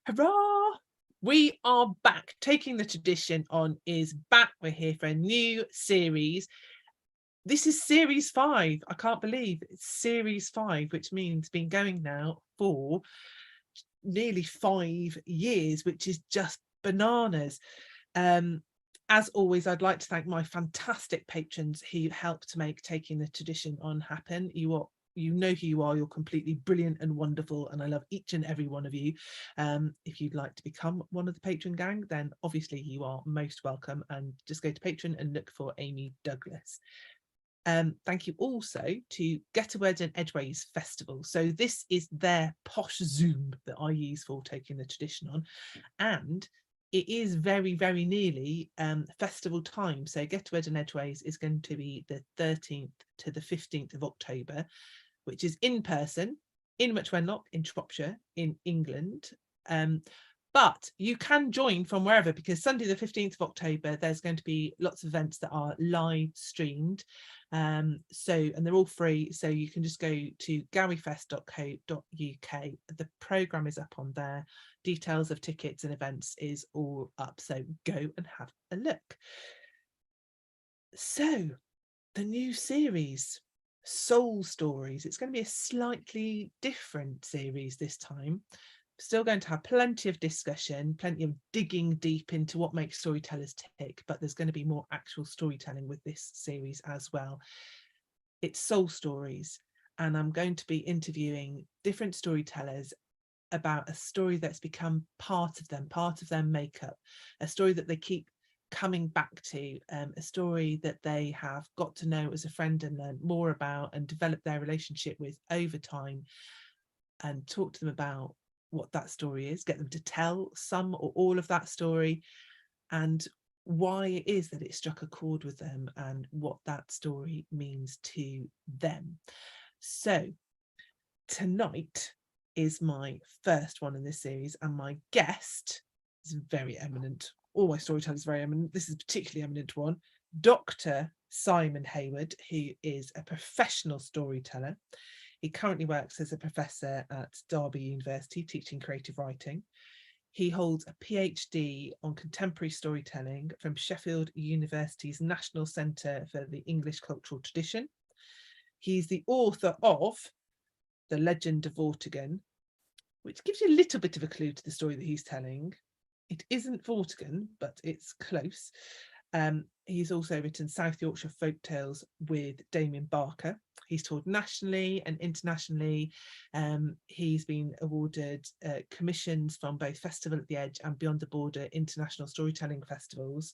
Hurrah! We are back. Taking the Tradition On is back. We're here for a new series. This is series 5. I can't believe it's series 5, which means it's been going now for nearly 5 years, which is just bananas. As always, I'd like to thank my fantastic patrons who helped to make Taking the Tradition On happen. You know who you are. You're completely brilliant and wonderful, and I love each and every one of you. If you'd like to become one of the patron gang, then obviously you are most welcome, and just go to Patreon and look for Amy Douglas. Thank you also to Get a Word in Edgeways Festival. So this is their posh Zoom that I use for Taking the Tradition On, and it is very, very nearly festival time. So Get a Word in Edgeways is going to be the 13th to the 15th of October, which is in person in Much Wenlock in Shropshire in England. But you can join from wherever, because Sunday the 15th of October there's going to be lots of events that are live streamed, and they're all free, so you can just go to garyfest.co.uk. The programme is up on there, details of tickets and events is all up, so go and have a look. So the new series, Soul Stories, it's going to be a slightly different series this time. Still going to have plenty of discussion, plenty of digging deep into what makes storytellers tick, but there's going to be more actual storytelling with this series as well. It's Soul Stories, and I'm going to be interviewing different storytellers about a story that's become part of them, part of their makeup, a story that they keep coming back to, a story that they have got to know as a friend and learn more about and develop their relationship with over time, and talk to them about what that story is, get them to tell some or all of that story, and why it is that it struck a chord with them and what that story means to them. So tonight is my first one in this series, and my guest is very eminent. All my storytellers are very eminent. This is a particularly eminent one, Dr. Simon Heywood, who is a professional storyteller. He currently works as a professor at Derby University, teaching creative writing. He holds a PhD on contemporary storytelling from Sheffield University's National Centre for the English Cultural Tradition. He's the author of The Legend of Vortigern, which gives you a little bit of a clue to the story that he's telling. It isn't Vortigern, but it's close. He's also written South Yorkshire Folktales with Damien Barker. He's toured nationally and internationally. He's been awarded commissions from both Festival at the Edge and Beyond the Border international storytelling festivals.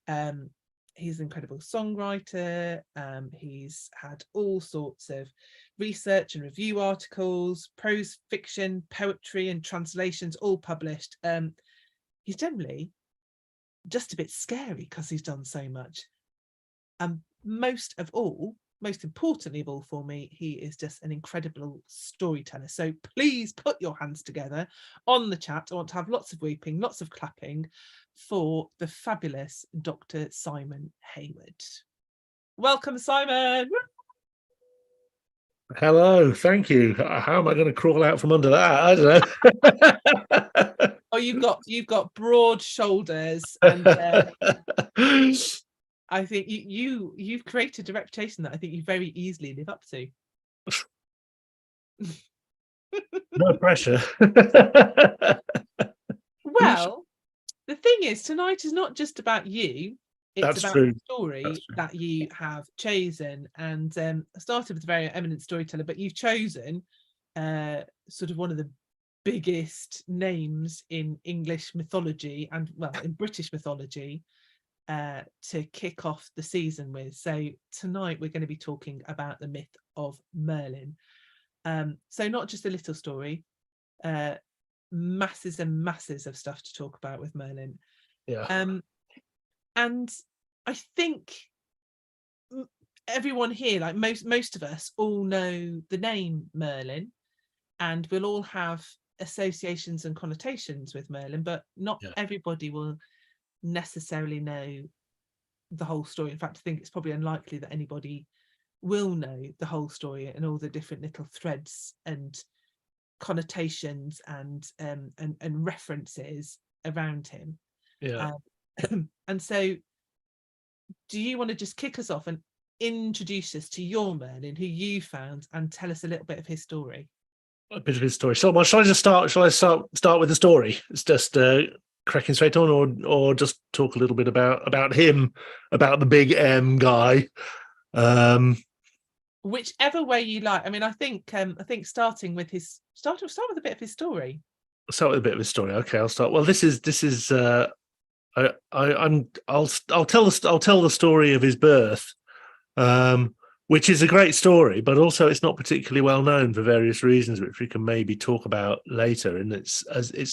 He's an incredible songwriter. He's had all sorts of research and review articles, prose fiction, poetry and translations all published. He's generally just a bit scary because he's done so much. And most importantly of all for me, he is just an incredible storyteller. So please put your hands together on the chat. I want to have lots of weeping, lots of clapping for the fabulous Dr. Simon Heywood. Welcome, Simon. Hello, thank you. How am I going to crawl out from under that? I don't know. Oh, you've got broad shoulders, and I think you've created a reputation that I think you very easily live up to. No pressure. Well, the thing is, tonight is not just about you. It's That's about true. the story that you have chosen. And I started with a very eminent storyteller, but you've chosen sort of one of the biggest names in English mythology and, well, in British mythology to kick off the season with. So tonight we're going to be talking about the myth of Merlin. So not just a little story, masses and masses of stuff to talk about with Merlin. Yeah. And I think everyone here, like most of us, all know the name Merlin, and we'll all have associations and connotations with Merlin, but not everybody will necessarily know the whole story. In fact, I think it's probably unlikely that anybody will know the whole story and all the different little threads and connotations and references around him. Yeah. And so, do you want to just kick us off and introduce us to your Merlin, who you found, and tell us a little bit of his story? A bit of his story. So, well, shall I start with the story? It's just cracking straight on, or just talk a little bit about him, about the big M guy. Whichever way you like. I mean, I think starting with start with a bit of his story. Start with a bit of his story. Okay, I'll start. Well, this is. I'll tell the story of his birth, which is a great story, but also it's not particularly well known for various reasons, which we can maybe talk about later. And it's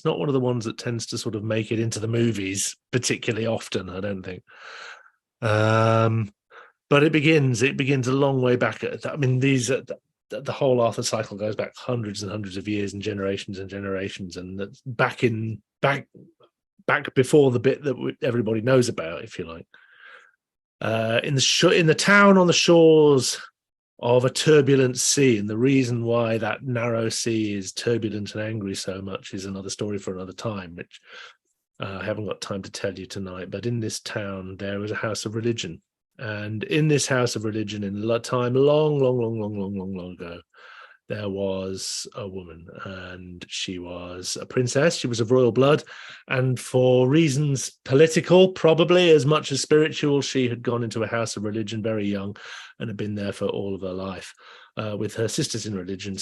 not one of the ones that tends to sort of make it into the movies particularly often, I don't think. But it begins a long way back. I mean, the whole Arthur cycle goes back hundreds and hundreds of years and generations, and that's back before the bit that everybody knows about, if you like. In the town on the shores of a turbulent sea, and the reason why that narrow sea is turbulent and angry so much is another story for another time, which I haven't got time to tell you tonight. But in this town, there was a house of religion. And in this house of religion, in a time long ago, there was a woman, and she was a princess. She was of royal blood, and for reasons political, probably as much as spiritual, she had gone into a house of religion very young and had been there for all of her life, with her sisters in religion,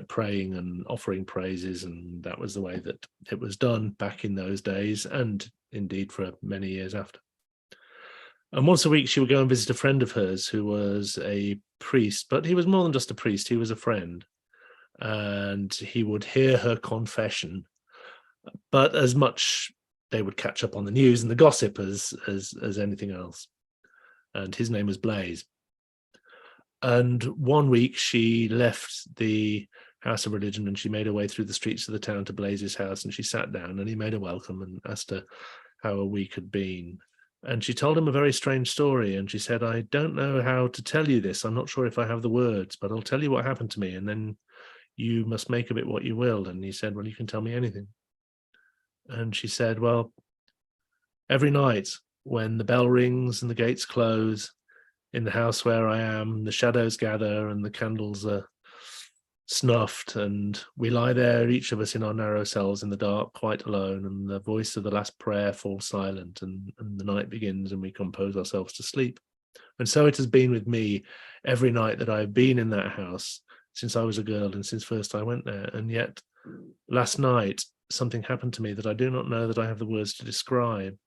praying and offering praises. And that was the way that it was done back in those days, and indeed for many years after. And once a week, she would go and visit a friend of hers who was a priest, but he was more than just a priest. He was a friend, and he would hear her confession. But as much, they would catch up on the news and the gossip as anything else. And his name was Blaise. And one week, she left the house of religion and she made her way through the streets of the town to Blaise's house, and she sat down and he made her welcome and asked her how her week had been. And she told him a very strange story. And she said, I don't know how to tell you this. I'm not sure if I have the words, but I'll tell you what happened to me. And then you must make of it what you will. And he said, well, you can tell me anything. And she said, well, every night when the bell rings and the gates close in the house where I am, the shadows gather and the candles are snuffed, and we lie there, each of us in our narrow cells in the dark, quite alone, and the voice of the last prayer falls silent, and the night begins and we compose ourselves to sleep. And so it has been with me every night that I've been in that house since I was a girl and since first I went there. And yet last night something happened to me that I do not know that I have the words to describe.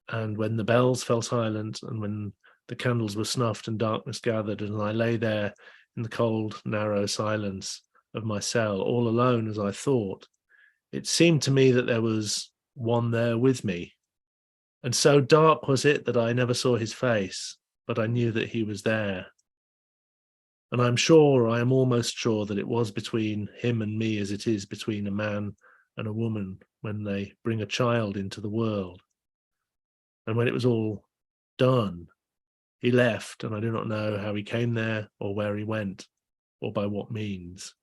And when the bells fell silent and when the candles were snuffed and darkness gathered, and I lay there in the cold, narrow silence of my cell, all alone as I thought, it seemed to me that there was one there with me. And so dark was it that I never saw his face, but I knew that he was there. And I am almost sure that it was between him and me as it is between a man and a woman when they bring a child into the world. And when it was all done, he left, and I do not know how he came there or where he went or by what means.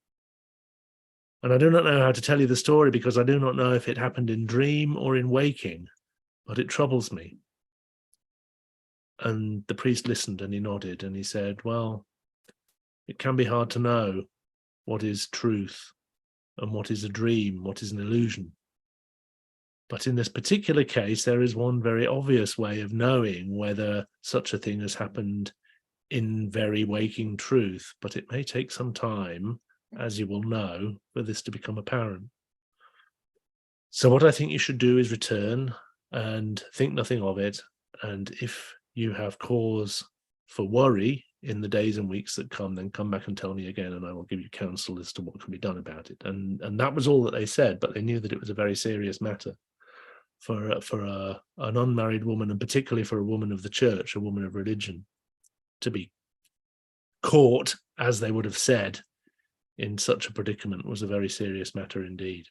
And I do not know how to tell you the story because I do not know if it happened in dream or in waking, but it troubles me. And the priest listened and he nodded and he said, well, it can be hard to know what is truth and what is a dream, what is an illusion. But in this particular case, there is one very obvious way of knowing whether such a thing has happened in very waking truth, but it may take some time, as you will know, for this to become apparent. So what I think you should do is return and think nothing of it. And if you have cause for worry in the days and weeks that come, then come back and tell me again, and I will give you counsel as to what can be done about it. And that was all that they said, but they knew that it was a very serious matter for an unmarried woman, and particularly for a woman of the church, a woman of religion, to be caught, as they would have said, in such a predicament was a very serious matter indeed.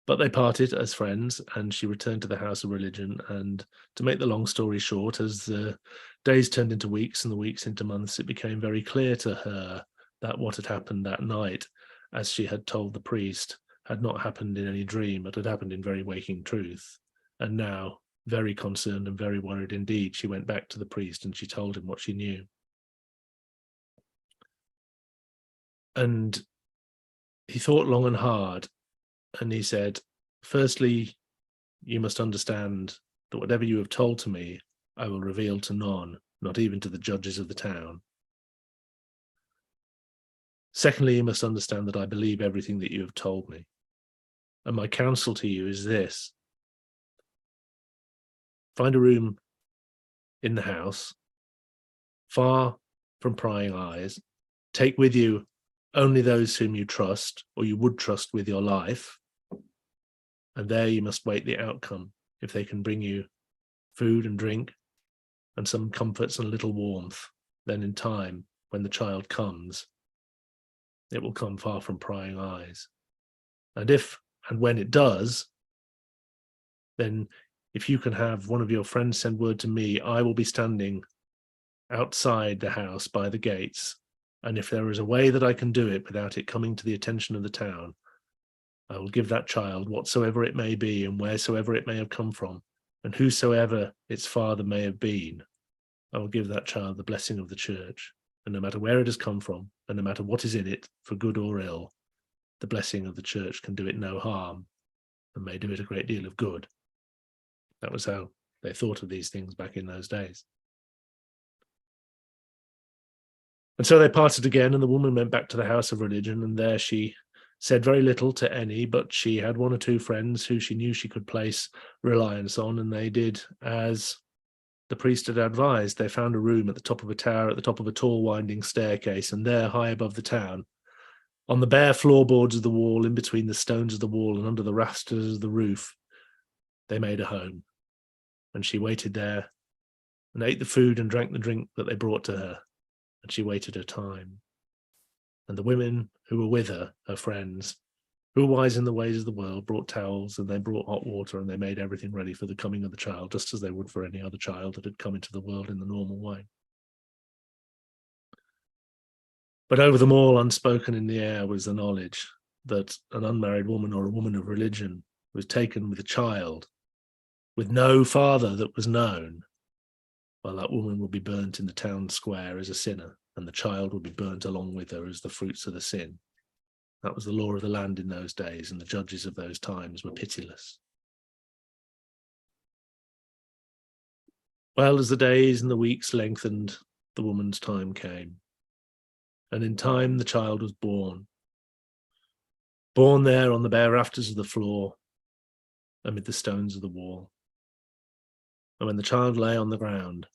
But they parted as friends, and she returned to the house of religion. And to make the long story short, as the days turned into weeks and the weeks into months, it became very clear to her that what had happened that night as she had told the priest, had not happened in any dream, but had happened in very waking truth. And now, very concerned and very worried indeed, she went back to the priest and she told him what she knew. And he thought long and hard, and he said, firstly, you must understand that whatever you have told to me, I will reveal to none, not even to the judges of the town. Secondly, you must understand that I believe everything that you have told me. And my counsel to you is this: find a room in the house, far from prying eyes. Take with you only those whom you trust, or you would trust with your life. And there you must wait the outcome, if they can bring you food and drink and some comforts and a little warmth. Then in time, when the child comes, it will come far from prying eyes. And if and when it does, then if you can have one of your friends send word to me, I will be standing outside the house by the gates. And if there is a way that I can do it without it coming to the attention of the town, I will give that child whatsoever it may be and wheresoever it may have come from, and whosoever its father may have been, I will give that child the blessing of the church. And no matter where it has come from, and no matter what is in it, for good or ill, the blessing of the church can do it no harm and may do it a great deal of good. That was how they thought of these things back in those days. And so they parted again, and the woman went back to the house of religion, and there she said very little to any, but she had one or two friends who she knew she could place reliance on, and they did as the priest had advised. They found a room at the top of a tower, at the top of a tall winding staircase, and there, high above the town, on the bare floorboards of the wall, in between the stones of the wall and under the rafters of the roof, they made a home. And she waited there and ate the food and drank the drink that they brought to her, and she waited her time. And the women who were with her, her friends, who were wise in the ways of the world, brought towels, and they brought hot water, and they made everything ready for the coming of the child, just as they would for any other child that had come into the world in the normal way. But over them all, unspoken in the air, was the knowledge that an unmarried woman or a woman of religion was taken with a child, with no father that was known, while that woman will be burnt in the town square as a sinner, and the child will be burnt along with her as the fruits of the sin. That was the law of the land in those days, and the judges of those times were pitiless. Well, as the days and the weeks lengthened, the woman's time came. And in time, the child was born. Born there on the bare rafters of the floor, amid the stones of the wall. And when the child lay on the ground,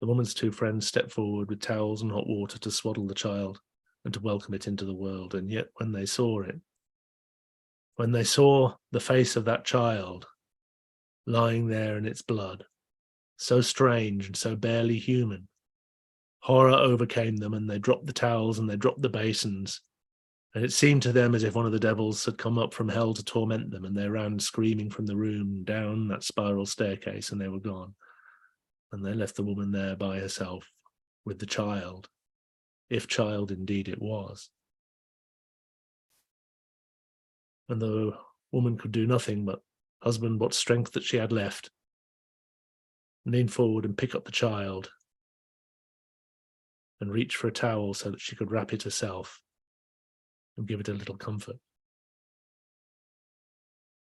the woman's two friends stepped forward with towels and hot water to swaddle the child and to welcome it into the world. And yet when they saw it, when they saw the face of that child lying there in its blood, so strange and so barely human, horror overcame them, and they dropped the towels and they dropped the basins. And it seemed to them as if one of the devils had come up from hell to torment them, and they ran screaming from the room down that spiral staircase, and they were gone. And they left the woman there by herself with the child, if child indeed it was. And the woman could do nothing but, husband, what strength that she had left, lean forward and pick up the child and reach for a towel so that she could wrap it herself and give it a little comfort.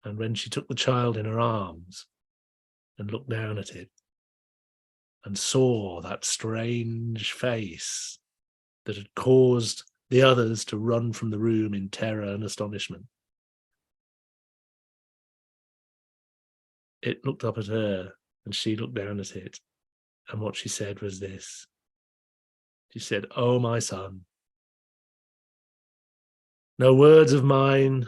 And when she took the child in her arms and looked down at it and saw that strange face that had caused the others to run from the room in terror and astonishment, it looked up at her and she looked down at it. And what she said was this. She said, "Oh, my son, no words of mine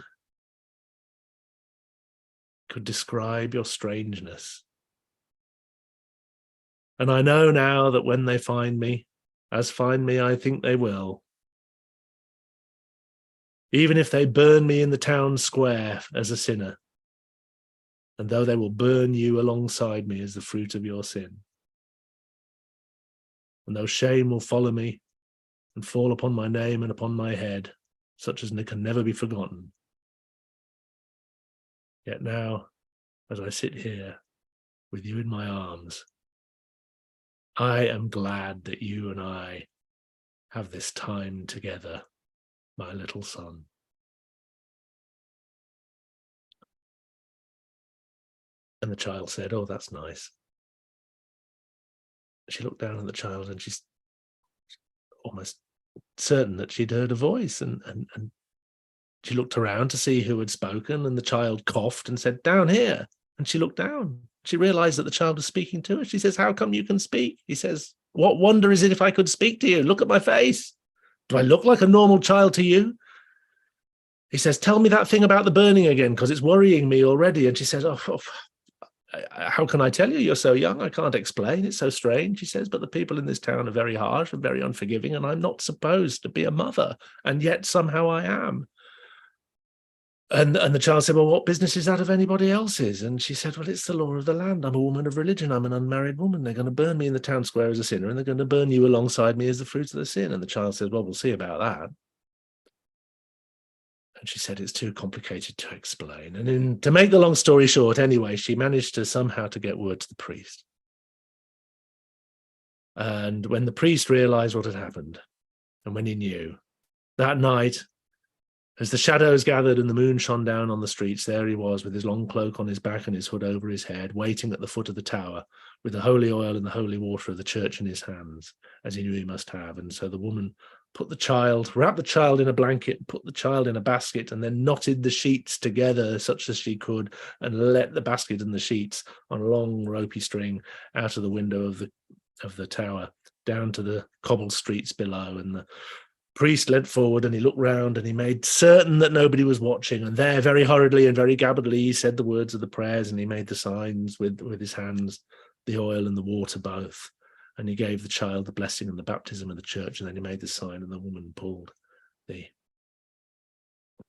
could describe your strangeness. And I know now that when they find me, as find me I think they will, even if they burn me in the town square as a sinner, and though they will burn you alongside me as the fruit of your sin, and though shame will follow me and fall upon my name and upon my head, such as can never be forgotten. Yet now, as I sit here with you in my arms, I am glad that you and I have this time together, my little son. And the child said, "Oh, that's nice." She looked down at the child and she's almost certain that she'd heard a voice, and she looked around to see who had spoken, and the child coughed and said, "Down here." And she looked down. She realized that the child was speaking to her. She says, "How come you can speak?" He says, "What wonder is it if I could speak to you? Look at my face. Do I look like a normal child to you?" He says, "Tell me that thing about the burning again, because it's worrying me already." And she says, "Oh, how can I tell you? You're so young. I can't explain. It's so strange." He says, "But the people in this town are very harsh and very unforgiving, and I'm not supposed to be a mother, and yet somehow I am." And the child said, "Well, what business is that of anybody else's?" And she said, "Well, it's the law of the land. I'm a woman of religion. I'm an unmarried woman. They're going to burn me in the town square as a sinner, and they're going to burn you alongside me as the fruit of the sin." And the child said, "Well, we'll see about that." And she said, "It's too complicated to explain." And to make the long story short, anyway, she managed to somehow to get word to the priest. And when the priest realized what had happened, and when he knew, that night, as the shadows gathered and the moon shone down on the streets, there he was with his long cloak on his back and his hood over his head, waiting at the foot of the tower with the holy oil and the holy water of the church in his hands, as he knew he must have. And so the woman wrapped the child in a blanket, put the child in a basket, and then knotted the sheets together such as she could, and let the basket and the sheets on a long ropey string out of the window of the tower down to the cobbled streets below. And the priest leant forward and he looked round and he made certain that nobody was watching. And there, very hurriedly and very gabbardly, he said the words of the prayers, and he made the signs with his hands, the oil and the water both. And he gave the child the blessing and the baptism of the church. And then he made the sign, and the woman pulled the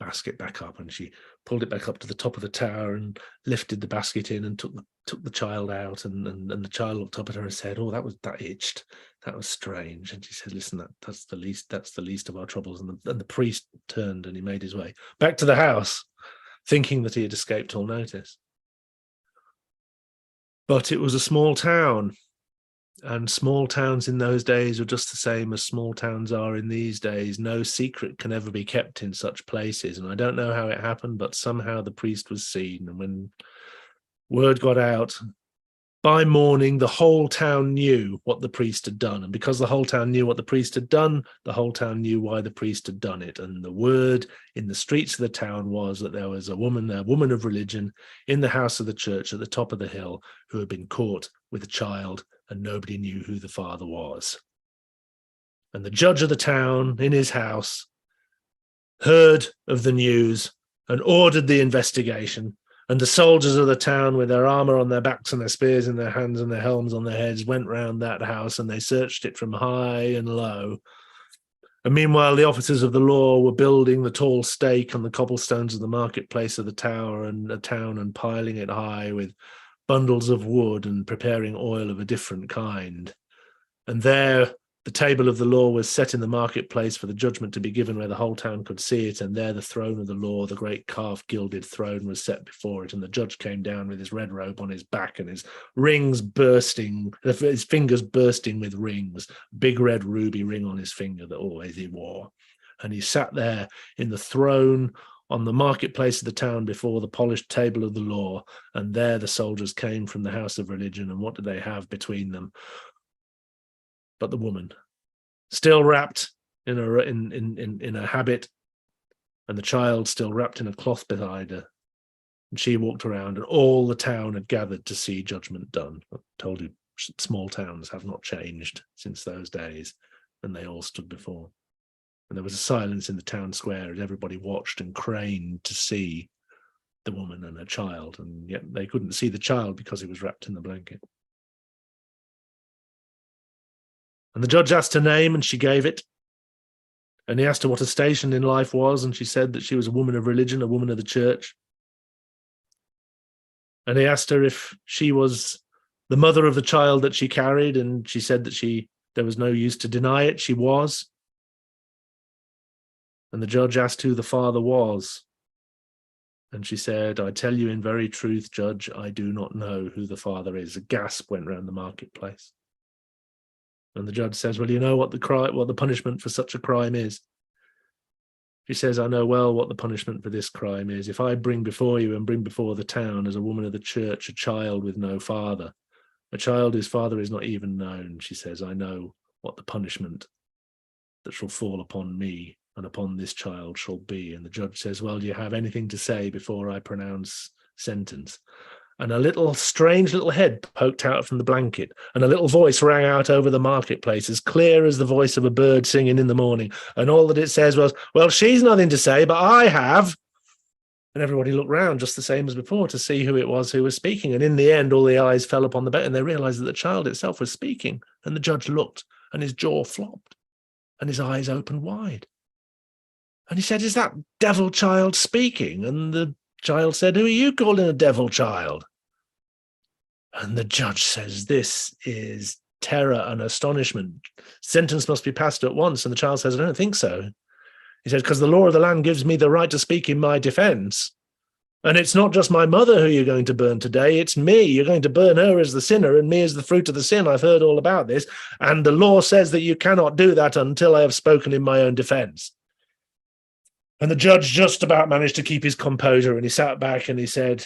basket back up, and she pulled it back up to the top of the tower and lifted the basket in and took the child out. And the child looked up at her and said, "Oh, that itched. That was strange." And she said, "Listen, that's the least of our troubles." And the priest turned and he made his way back to the house, thinking that he had escaped all notice. But it was a small town, and small towns in those days were just the same as small towns are in these days. No secret can ever be kept in such places. And I don't know how it happened, but somehow the priest was seen. And when word got out, by morning, the whole town knew what the priest had done. And because the whole town knew what the priest had done, the whole town knew why the priest had done it. And the word in the streets of the town was that there was a woman of religion, in the house of the church at the top of the hill, who had been caught with a child, and nobody knew who the father was. And the judge of the town, in his house, heard of the news and ordered the investigation. And the soldiers of the town, with their armor on their backs and their spears in their hands and their helms on their heads, went round that house, and they searched it from high and low. And meanwhile, the officers of the law were building the tall stake on the cobblestones of the marketplace of the tower and piling it high with bundles of wood and preparing oil of a different kind. And there the table of the law was set in the marketplace for the judgment to be given, where the whole town could see it. And there the throne of the law, the great carved gilded throne, was set before it. And the judge came down with his red robe on his back and his fingers bursting with rings, big red ruby ring on his finger that always he wore. And he sat there in the throne on the marketplace of the town before the polished table of the law. And there the soldiers came from the house of religion. And what did they have between them but the woman, still wrapped in a habit, and the child still wrapped in a cloth beside her. And she walked around, and all the town had gathered to see judgment done. I told you, small towns have not changed since those days, and they all stood before. And there was a silence in the town square as everybody watched and craned to see the woman and her child, and yet they couldn't see the child because he was wrapped in the blanket. And the judge asked her name, and she gave it. And he asked her what her station in life was, and she said that she was a woman of religion, a woman of the church. And he asked her if she was the mother of the child that she carried, and she said that there was no use to deny it, she was. And the judge asked who the father was. And she said, I tell you in very truth, Judge, I do not know who the father is. A gasp went round the marketplace. And the judge says, well, you know what the punishment for such a crime is? She says, I know well what the punishment for this crime is. If I bring before you and bring before the town as a woman of the church a child with no father, a child whose father is not even known, she says, I know what the punishment that shall fall upon me and upon this child shall be. And the judge says, well, do you have anything to say before I pronounce sentence? And a strange little head poked out from the blanket, and a little voice rang out over the marketplace, as clear as the voice of a bird singing in the morning. And all that it says was, well, she's nothing to say, but I have. And everybody looked round just the same as before to see who it was who was speaking. And in the end, all the eyes fell upon the bed, and they realized that the child itself was speaking. And the judge looked, and his jaw flopped, and his eyes opened wide. And he said, is that devil child speaking? And the child said, who are you calling a devil child? And the judge says, this is terror and astonishment. Sentence must be passed at once. And the child says, I don't think so. He says, because the law of the land gives me the right to speak in my defense. And it's not just my mother who you're going to burn today. It's me. You're going to burn her as the sinner and me as the fruit of the sin. I've heard all about this. And the law says that you cannot do that until I have spoken in my own defense. And the judge just about managed to keep his composure, and he sat back and he said,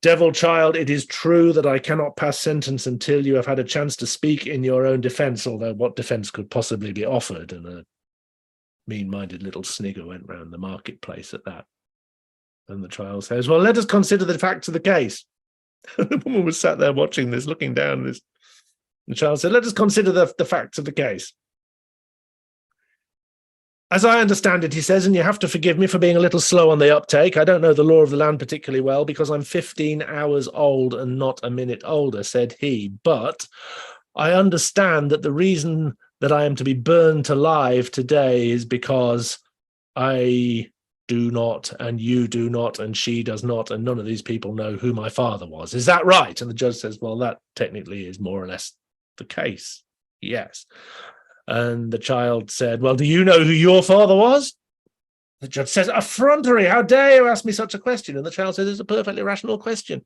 devil child, it is true that I cannot pass sentence until you have had a chance to speak in your own defense, although what defense could possibly be offered? And a mean-minded little snigger went round the marketplace at that. And the child says, well, let us consider the facts of the case. The woman was sat there watching this, looking down this. The child said, let us consider the facts of the case. As I understand it, he says, and you have to forgive me for being a little slow on the uptake. I don't know the law of the land particularly well because I'm 15 hours old and not a minute older, said he. But I understand that the reason that I am to be burned alive today is because I do not, and you do not, and she does not, and none of these people know who my father was. Is that right? And the judge says, well, that technically is more or less the case. Yes. And the child said, well, do you know who your father was? The judge says, effrontery, how dare you ask me such a question? And the child says, it's a perfectly rational question.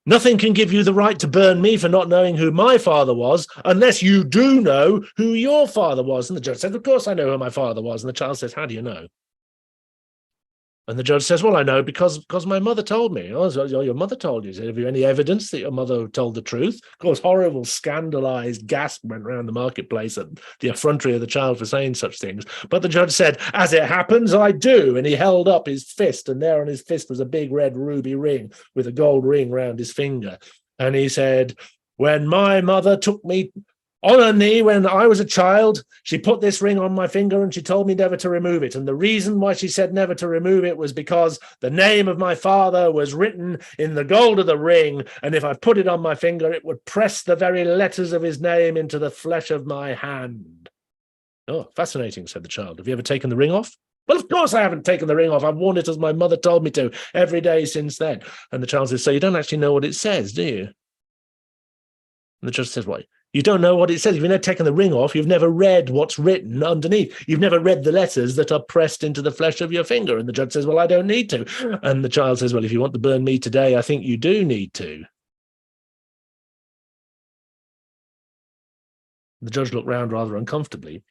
Nothing can give you the right to burn me for not knowing who my father was, unless you do know who your father was. And the judge said, of course I know who my father was. And the child says, how do you know? And the judge says, well, I know because my mother told me. Oh, so your mother told you. He said, have you any evidence that your mother told the truth? Of course, horrible, scandalized gasp went around the marketplace at the effrontery of the child for saying such things. But the judge said, as it happens, I do. And he held up his fist, and there on his fist was a big red ruby ring with a gold ring round his finger. And he said, when my mother took me on her knee when I was a child, she put this ring on my finger and she told me never to remove it. And the reason why she said never to remove it was because the name of my father was written in the gold of the ring. And if I put it on my finger, it would press the very letters of his name into the flesh of my hand. Oh, fascinating, said the child. Have you ever taken the ring off? Well, of course I haven't taken the ring off. I've worn it as my mother told me to every day since then. And the child says, so you don't actually know what it says, do you? And the judge says, what? You don't know what it says. You've never taken the ring off. You've never read what's written underneath. You've never read the letters that are pressed into the flesh of your finger. And the judge says, well, I don't need to. And the child says, well, if you want to burn me today, I think you do need to. The judge looked round rather uncomfortably.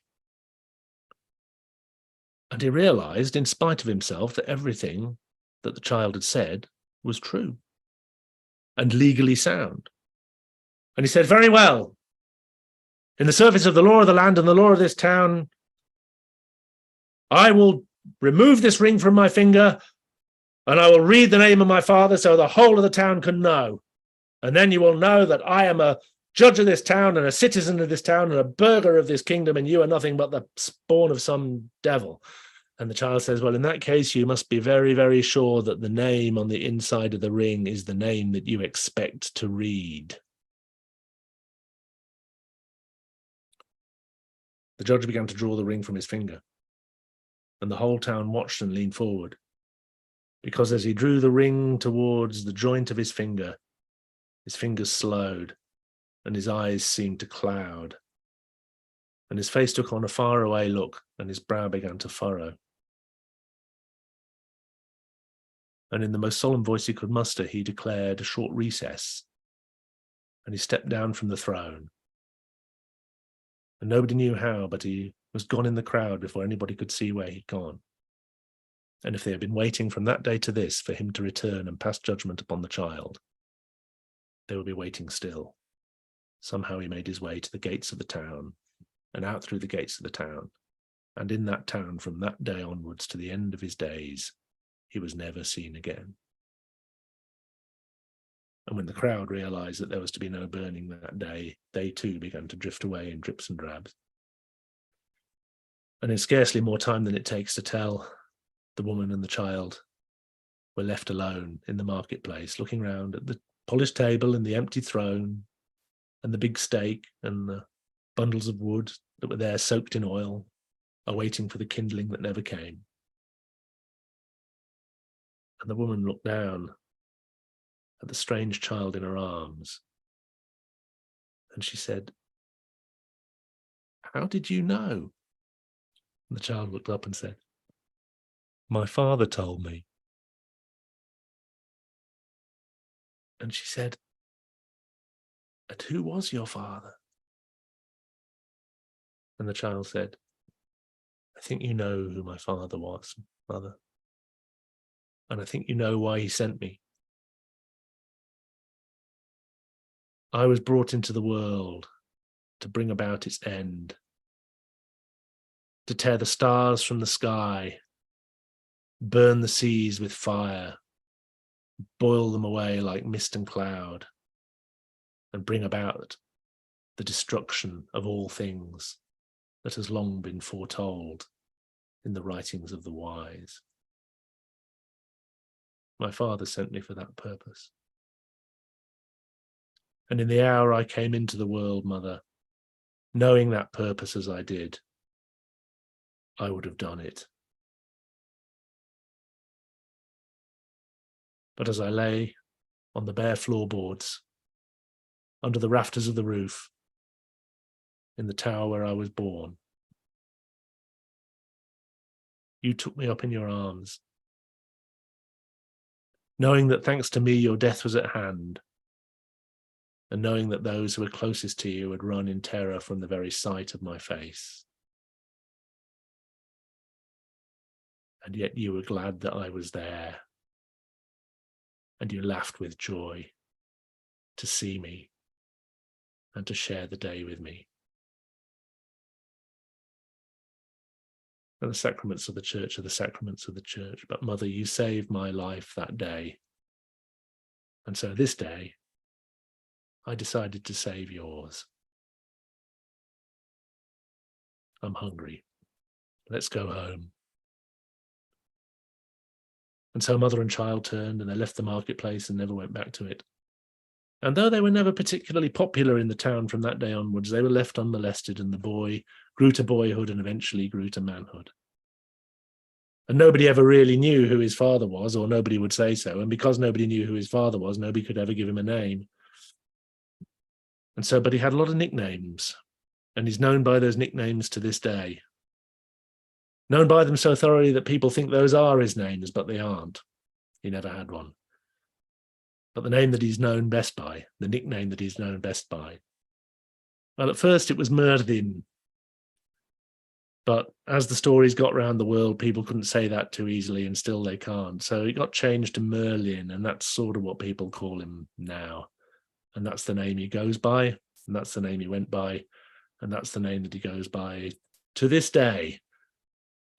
And he realized, in spite of himself, that everything that the child had said was true and legally sound. And he said, very well. In the service of the law of the land and the law of this town, I will remove this ring from my finger and I will read the name of my father so the whole of the town can know. And then you will know that I am a judge of this town and a citizen of this town and a burgher of this kingdom, and you are nothing but the spawn of some devil. And the child says, well, in that case, you must be very, very sure that the name on the inside of the ring is the name that you expect to read. The judge began to draw the ring from his finger, and the whole town watched and leaned forward, because as he drew the ring towards the joint of his fingers slowed, and his eyes seemed to cloud, and his face took on a faraway look, and his brow began to furrow. And in the most solemn voice he could muster, he declared a short recess. And he stepped down from the throne. And nobody knew how, but he was gone in the crowd before anybody could see where he'd gone. And if they had been waiting from that day to this for him to return and pass judgment upon the child, they would be waiting still. Somehow he made his way to the gates of the town, and out through the gates of the town. And in that town, from that day onwards to the end of his days, he was never seen again. And when the crowd realized that there was to be no burning that day, they too began to drift away in drips and drabs. And in scarcely more time than it takes to tell, the woman and the child were left alone in the marketplace, looking round at the polished table and the empty throne and the big steak and the bundles of wood that were there soaked in oil, awaiting for the kindling that never came. And the woman looked down at the strange child in her arms, and she said, "How did you know?" And the child looked up and said, "My father told me." And she said, "And who was your father?" And the child said, "I think you know who my father was, mother. And I think you know why he sent me. I was brought into the world to bring about its end, to tear the stars from the sky, burn the seas with fire, boil them away like mist and cloud, and bring about the destruction of all things that has long been foretold in the writings of the wise. My father sent me for that purpose. And in the hour I came into the world, mother, knowing that purpose as I did, I would have done it. But as I lay on the bare floorboards, under the rafters of the roof, in the tower where I was born, you took me up in your arms, knowing that thanks to me your death was at hand, and knowing that those who were closest to you would run in terror from the very sight of my face. And yet you were glad that I was there, and you laughed with joy to see me and to share the day with me. And the sacraments of the church are the sacraments of the church. But mother, you saved my life that day. And so this day, I decided to save yours. I'm hungry. Let's go home. And so mother and child turned, and they left the marketplace and never went back to it. And though they were never particularly popular in the town from that day onwards, they were left unmolested, and the boy grew to boyhood and eventually grew to manhood. And nobody ever really knew who his father was, or nobody would say so. And because nobody knew who his father was, nobody could ever give him a name. And so, but he had a lot of nicknames, and he's known by those nicknames to this day. Known by them so thoroughly that people think those are his names, but they aren't. He never had one. But the name that he's known best by, the nickname that he's known best by, well, at first it was Merlin. But as the stories got around the world, people couldn't say that too easily, and still they can't. So it got changed to Merlin, and that's sort of what people call him now. And that's the name he goes by, and that's the name he went by, and that's the name that he goes by to this day.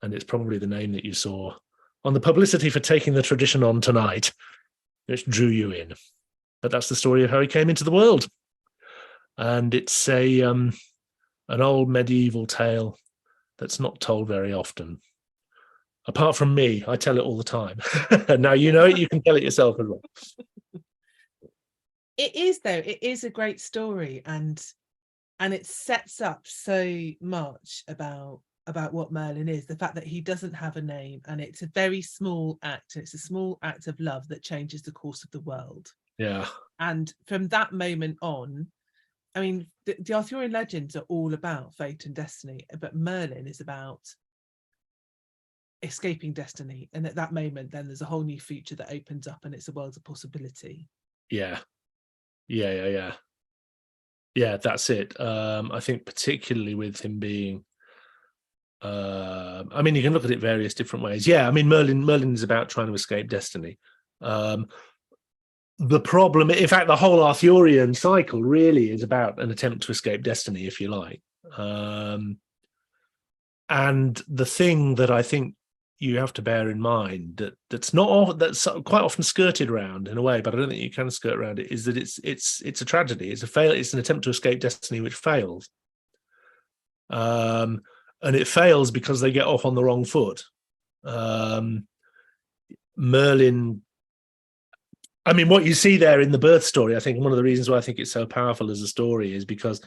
And it's probably the name that you saw on the publicity for taking the tradition on tonight, which drew you in. But that's the story of how he came into the world. And it's an old medieval tale that's not told very often. Apart from me, I tell it all the time. Now you know it, you can tell it yourself as well. It is, though. It is a great story, and it sets up so much about what Merlin is. The fact that he doesn't have a name, and it's a very small act. It's a small act of love that changes the course of the world. Yeah. And from that moment on, I mean, the Arthurian legends are all about fate and destiny, but Merlin is about escaping destiny, and at that moment then there's a whole new future that opens up, and it's a world of possibility. Yeah, that's it. I think particularly with him being, I mean, you can look at it various different ways. Yeah, I mean, Merlin is about trying to escape destiny. The problem, in fact, the whole Arthurian cycle really is about an attempt to escape destiny, if you like. And the thing that I think you have to bear in mind that's quite often skirted around in a way, but I don't think you can skirt around it, is that it's a tragedy. It's an attempt to escape destiny which fails. And it fails because they get off on the wrong foot. Merlin, I mean, what you see there in the birth story, I think one of the reasons why I think it's so powerful as a story is because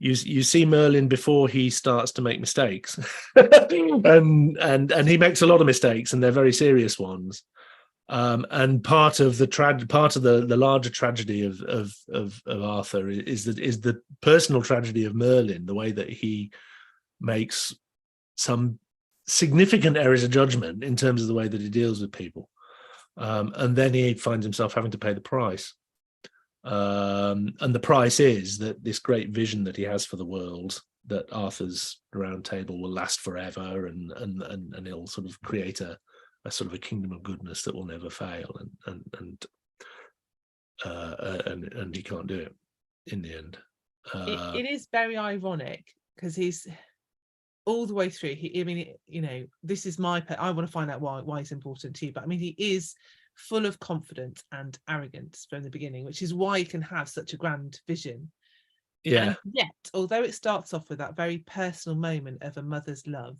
you see Merlin before he starts to make mistakes, and he makes a lot of mistakes, and they're very serious ones. And part of the larger tragedy of Arthur is the personal tragedy of Merlin, the way that he makes some significant errors of judgment in terms of the way that he deals with people. And then he finds himself having to pay the price. And the price is that this great vision that he has for the world, that Arthur's round table will last forever, and he'll sort of create a sort of a kingdom of goodness that will never fail, and he can't do it in the end. It is very ironic because he's all the way through. I mean, you know, this is I want to find out why it's important to you, but I mean, he is full of confidence and arrogance from the beginning, which is why he can have such a grand vision. Yeah. And yet, although it starts off with that very personal moment of a mother's love,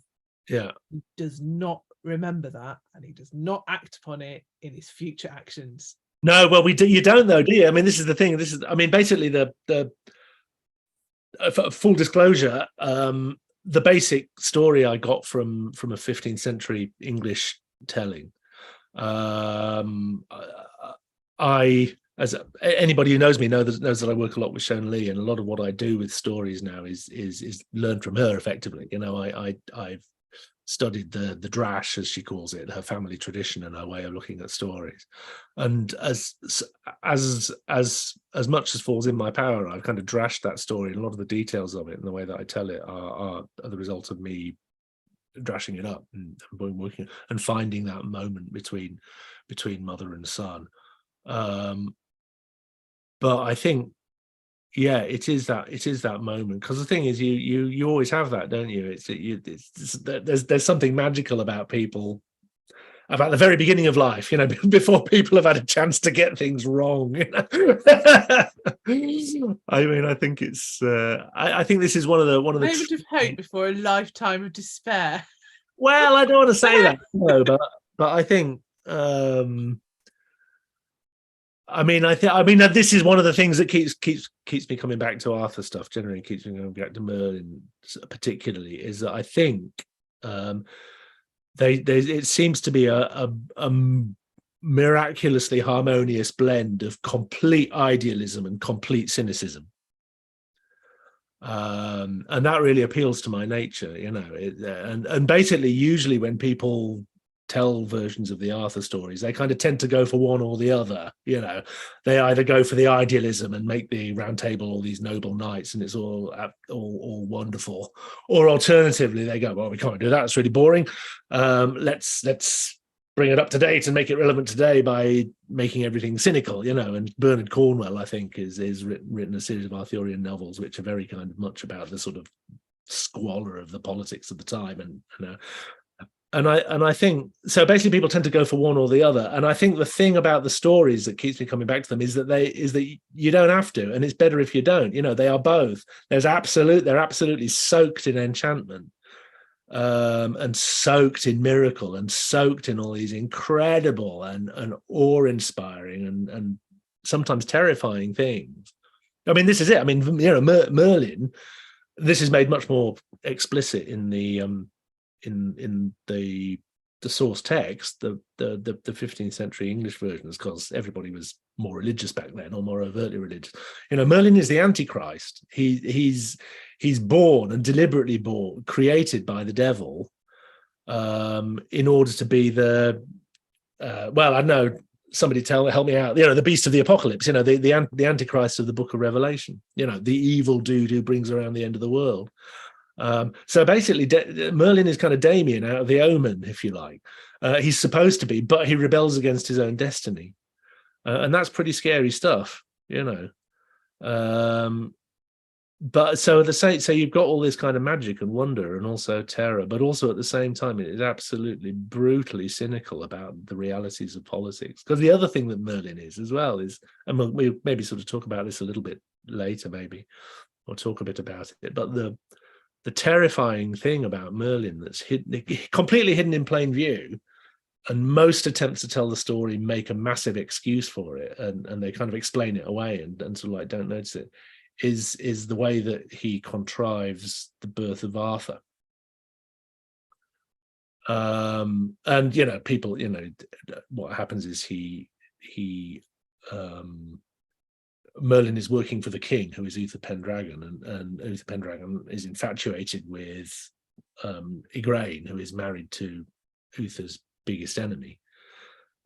yeah, he does not remember that, and he does not act upon it in his future actions. No, well, you don't though, do you? I mean, this is the thing. I mean, basically the full disclosure, the basic story I got from a 15th century English telling. As anybody who knows me knows that I work a lot with Shona Lee, and a lot of what I do with stories now is learned from her effectively. You know, I've studied the drash, as she calls it, her family tradition and her way of looking at stories. And as much as falls in my power, I've kind of drashed that story, and a lot of the details of it and the way that I tell it are the result of me drashing it up and working and finding that moment between mother and son. But I think, yeah, it is that moment, because the thing is, you always have that, don't you? There's something magical about people, about the very beginning of life, you know, before people have had a chance to get things wrong. You know? I mean, I think it's. I think this is one of the moment of hope before a lifetime of despair. Well, I don't want to say that, no, but I think. I mean, this is one of the things that keeps me coming back to Arthur stuff. Generally, keeps me going back to Merlin, particularly, is that I think it seems to be a miraculously harmonious blend of complete idealism and complete cynicism, and that really appeals to my nature, you know. And basically, usually when people tell versions of the Arthur stories, they kind of tend to go for one or the other. You know, they either go for the idealism and make the round table all these noble knights and it's all wonderful, or alternatively they go, well, we can't do that, it's really boring. Let's bring it up to date and make it relevant today by making everything cynical, you know. And Bernard Cornwell, I think, is written a series of Arthurian novels which are very kind of much about the sort of squalor of the politics of the time, and you know. And I think so. Basically, people tend to go for one or the other. And I think the thing about the stories that keeps me coming back to them is that you don't have to, and it's better if you don't. You know, they are both. They're absolutely soaked in enchantment, and soaked in miracle, and soaked in all these incredible and awe-inspiring and sometimes terrifying things. I mean, this is it. I mean, you know, Merlin. This is made much more explicit in the in the source text, the 15th century English versions, because everybody was more religious back then, or more overtly religious. You know, Merlin is the Antichrist. He's born and deliberately created by the devil, in order to be the well, I know, somebody help me out. The beast of the apocalypse. The Antichrist of the Book of Revelation. The evil dude who brings around the end of the world. So basically, Merlin is kind of Damien out of the Omen, if you like. He's supposed to be, but he rebels against his own destiny, and that's pretty scary stuff. But so you've got all this kind of magic and wonder and also terror, but also at the same time it is absolutely brutally cynical about the realities of politics. Because the other thing that Merlin is as well is, and we'll maybe sort of talk about this a little bit later, maybe, or talk a bit about it, but the terrifying thing about Merlin that's completely hidden in plain view, and most attempts to tell the story make a massive excuse for it, and they kind of explain it away and sort of like don't notice it, is the way that he contrives the birth of Arthur. And people, what happens is Merlin is working for the king, who is Uther Pendragon, and Uther Pendragon is infatuated with Igraine, who is married to Uther's biggest enemy.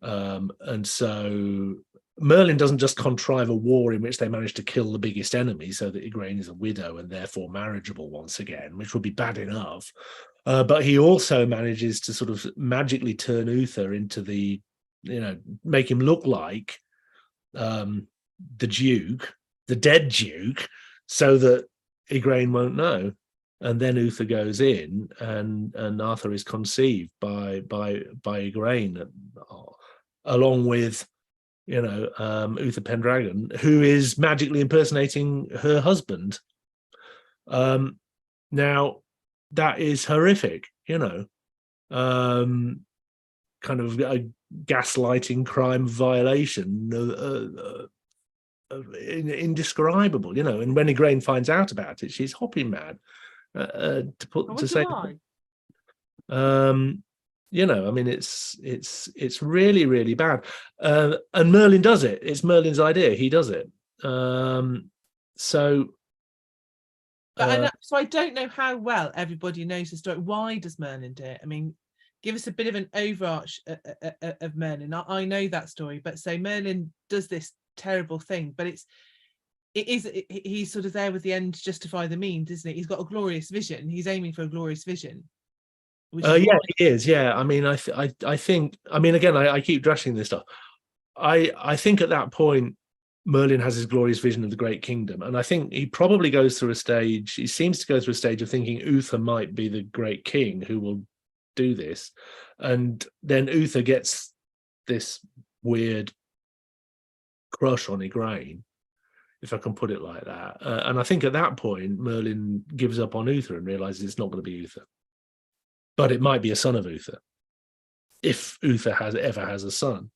And so Merlin doesn't just contrive a war in which they manage to kill the biggest enemy so that Igraine is a widow and therefore marriageable once again, which would be bad enough. But he also manages to sort of magically turn Uther into make him look like the Duke, the dead Duke, so that Igraine won't know. And then Uther goes in, and Arthur is conceived by Igraine, along with Uther Pendragon, who is magically impersonating her husband. Now that is horrific, kind of a gaslighting crime violation, indescribable, and when Igraine finds out about it, she's hopping mad. To say why? I mean, it's really, really bad. And Merlin does it. It's Merlin's idea. He does it. So I don't know how well everybody knows the story. Why does Merlin do it? I mean, give us a bit of an overarch of Merlin. I know that story, but so Merlin does this terrible thing, but he's sort of there with the end to justify the means, isn't it? He's got a glorious vision. He's aiming for a glorious vision. He is. Yeah. I mean, I think. I mean, again, I keep drashing this stuff. I think at that point, Merlin has his glorious vision of the great kingdom, and I think he probably goes through a stage. He seems to go through a stage of thinking Uther might be the great king who will do this, and then Uther gets this weird crush on Igraine, if I can put it like that. And I think at that point, Merlin gives up on Uther and realizes it's not going to be Uther, but it might be a son of Uther, if Uther ever has a son.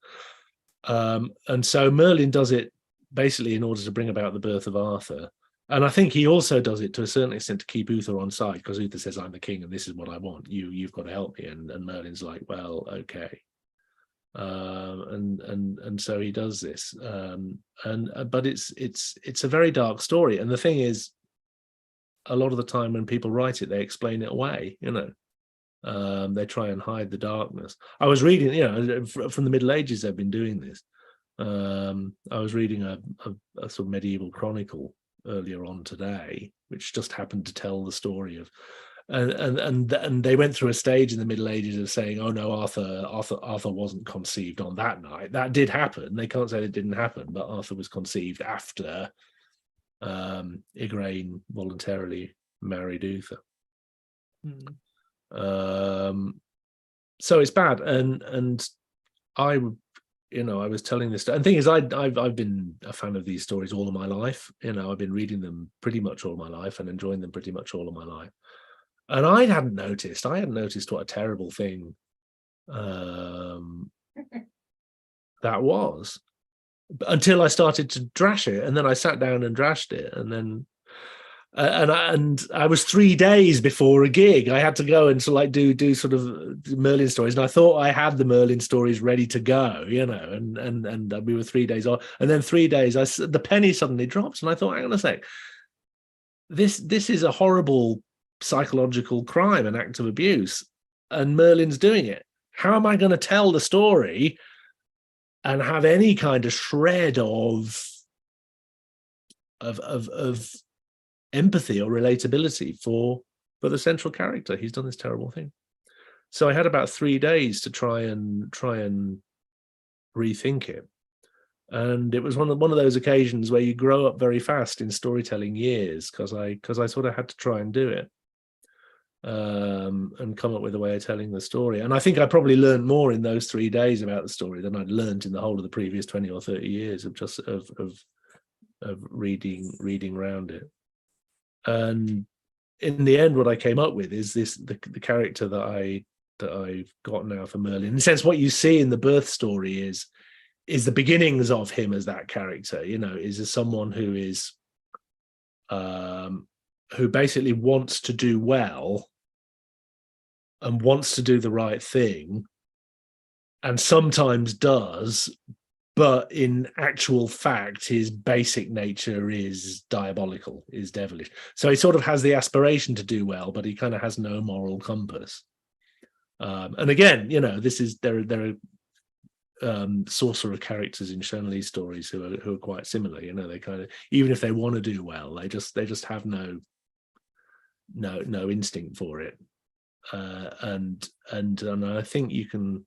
And so Merlin does it basically in order to bring about the birth of Arthur. And I think he also does it to a certain extent to keep Uther on side, because Uther says, I'm the king and this is what I want. You've got to help me. And Merlin's like, well, okay. And so he does this. But it's a very dark story. And the thing is, a lot of the time when people write it, they explain it away, they try and hide the darkness. I was reading, from the Middle Ages, they've been doing this. I was reading a sort of medieval chronicle earlier on today, which just happened to tell the story of, and they went through a stage in the Middle Ages of saying, oh no, Arthur wasn't conceived on that night. That did happen. They can't say it didn't happen, but Arthur was conceived after Igraine voluntarily married Uther. So it's bad, and I was telling this, and the thing is, I've been a fan of these stories all of my life. I've been reading them pretty much all my life and enjoying them pretty much all of my life. And I hadn't noticed what a terrible thing that was, until I started to drash it, and then I sat down and drashed it, and then and I was 3 days before a gig. I had to go and do sort of Merlin stories, and I thought I had the Merlin stories ready to go, and we were 3 days on, and then 3 days the penny suddenly dropped, and I thought, hang on a sec, this is a horrible psychological crime, an act of abuse, and Merlin's doing it. How am I going to tell the story and have any kind of shred of empathy or relatability for the central character? He's done this terrible thing. So I had about 3 days to try and rethink it. And it was one of those occasions where you grow up very fast in storytelling years, because I sort of had to try and do it, and come up with a way of telling the story. And I think I probably learned more in those 3 days about the story than I'd learned in the whole of the previous 20 or 30 years of just of reading around it. And in the end, what I came up with is the character that I've got now for Merlin. In a sense, what you see in the birth story is the beginnings of him as that character, is as someone who is who basically wants to do well and wants to do the right thing, and sometimes does, but in actual fact, his basic nature is diabolical, is devilish. So he sort of has the aspiration to do well, but he kind of has no moral compass. And again, there are sorcerer characters in Shonley's stories who are quite similar. They kind of, even if they want to do well, they just have no instinct for it. And I think you can.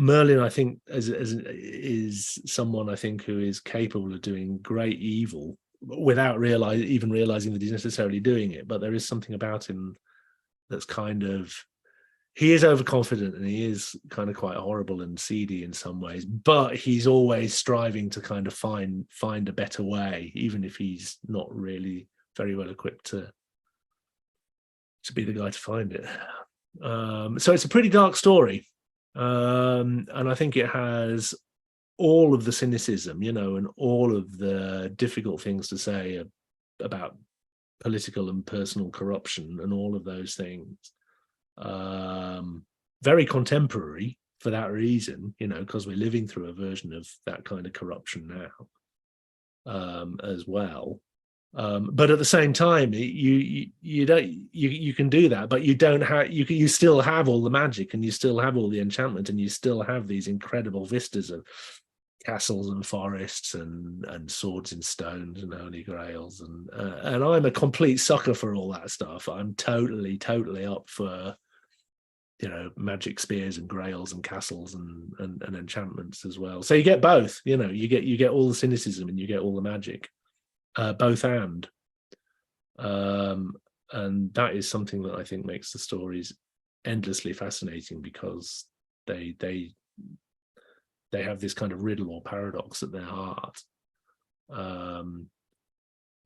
Merlin, I think, is someone I think who is capable of doing great evil without even realizing that he's necessarily doing it. But there is something about him that's kind of, he is overconfident and he is kind of quite horrible and seedy in some ways, but he's always striving to kind of find a better way, even if he's not really very well equipped to be the guy to find it. So it's a pretty dark story. And I think it has all of the cynicism, and all of the difficult things to say about political and personal corruption and all of those things. Very contemporary for that reason, because we're living through a version of that kind of corruption now, as well. But at the same time, you can do that, but you don't have, you still have all the magic, and you still have all the enchantment, and you still have these incredible vistas of castles and forests and swords in stones and holy grails, and I'm a complete sucker for all that stuff. I'm totally up for magic spears and grails and castles and enchantments as well. So you get both. You get all the cynicism and you get all the magic. Both and that is something that I think makes the stories endlessly fascinating, because they have this kind of riddle or paradox at their heart, and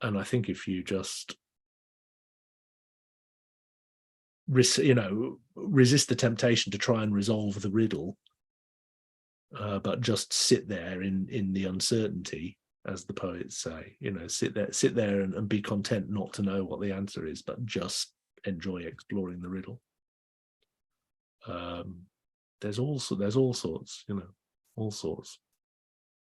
I think if you just resist the temptation to try and resolve the riddle, but just sit there in the uncertainty, as the poets say, sit there and be content not to know what the answer is, but just enjoy exploring the riddle. There's all sorts, all sorts.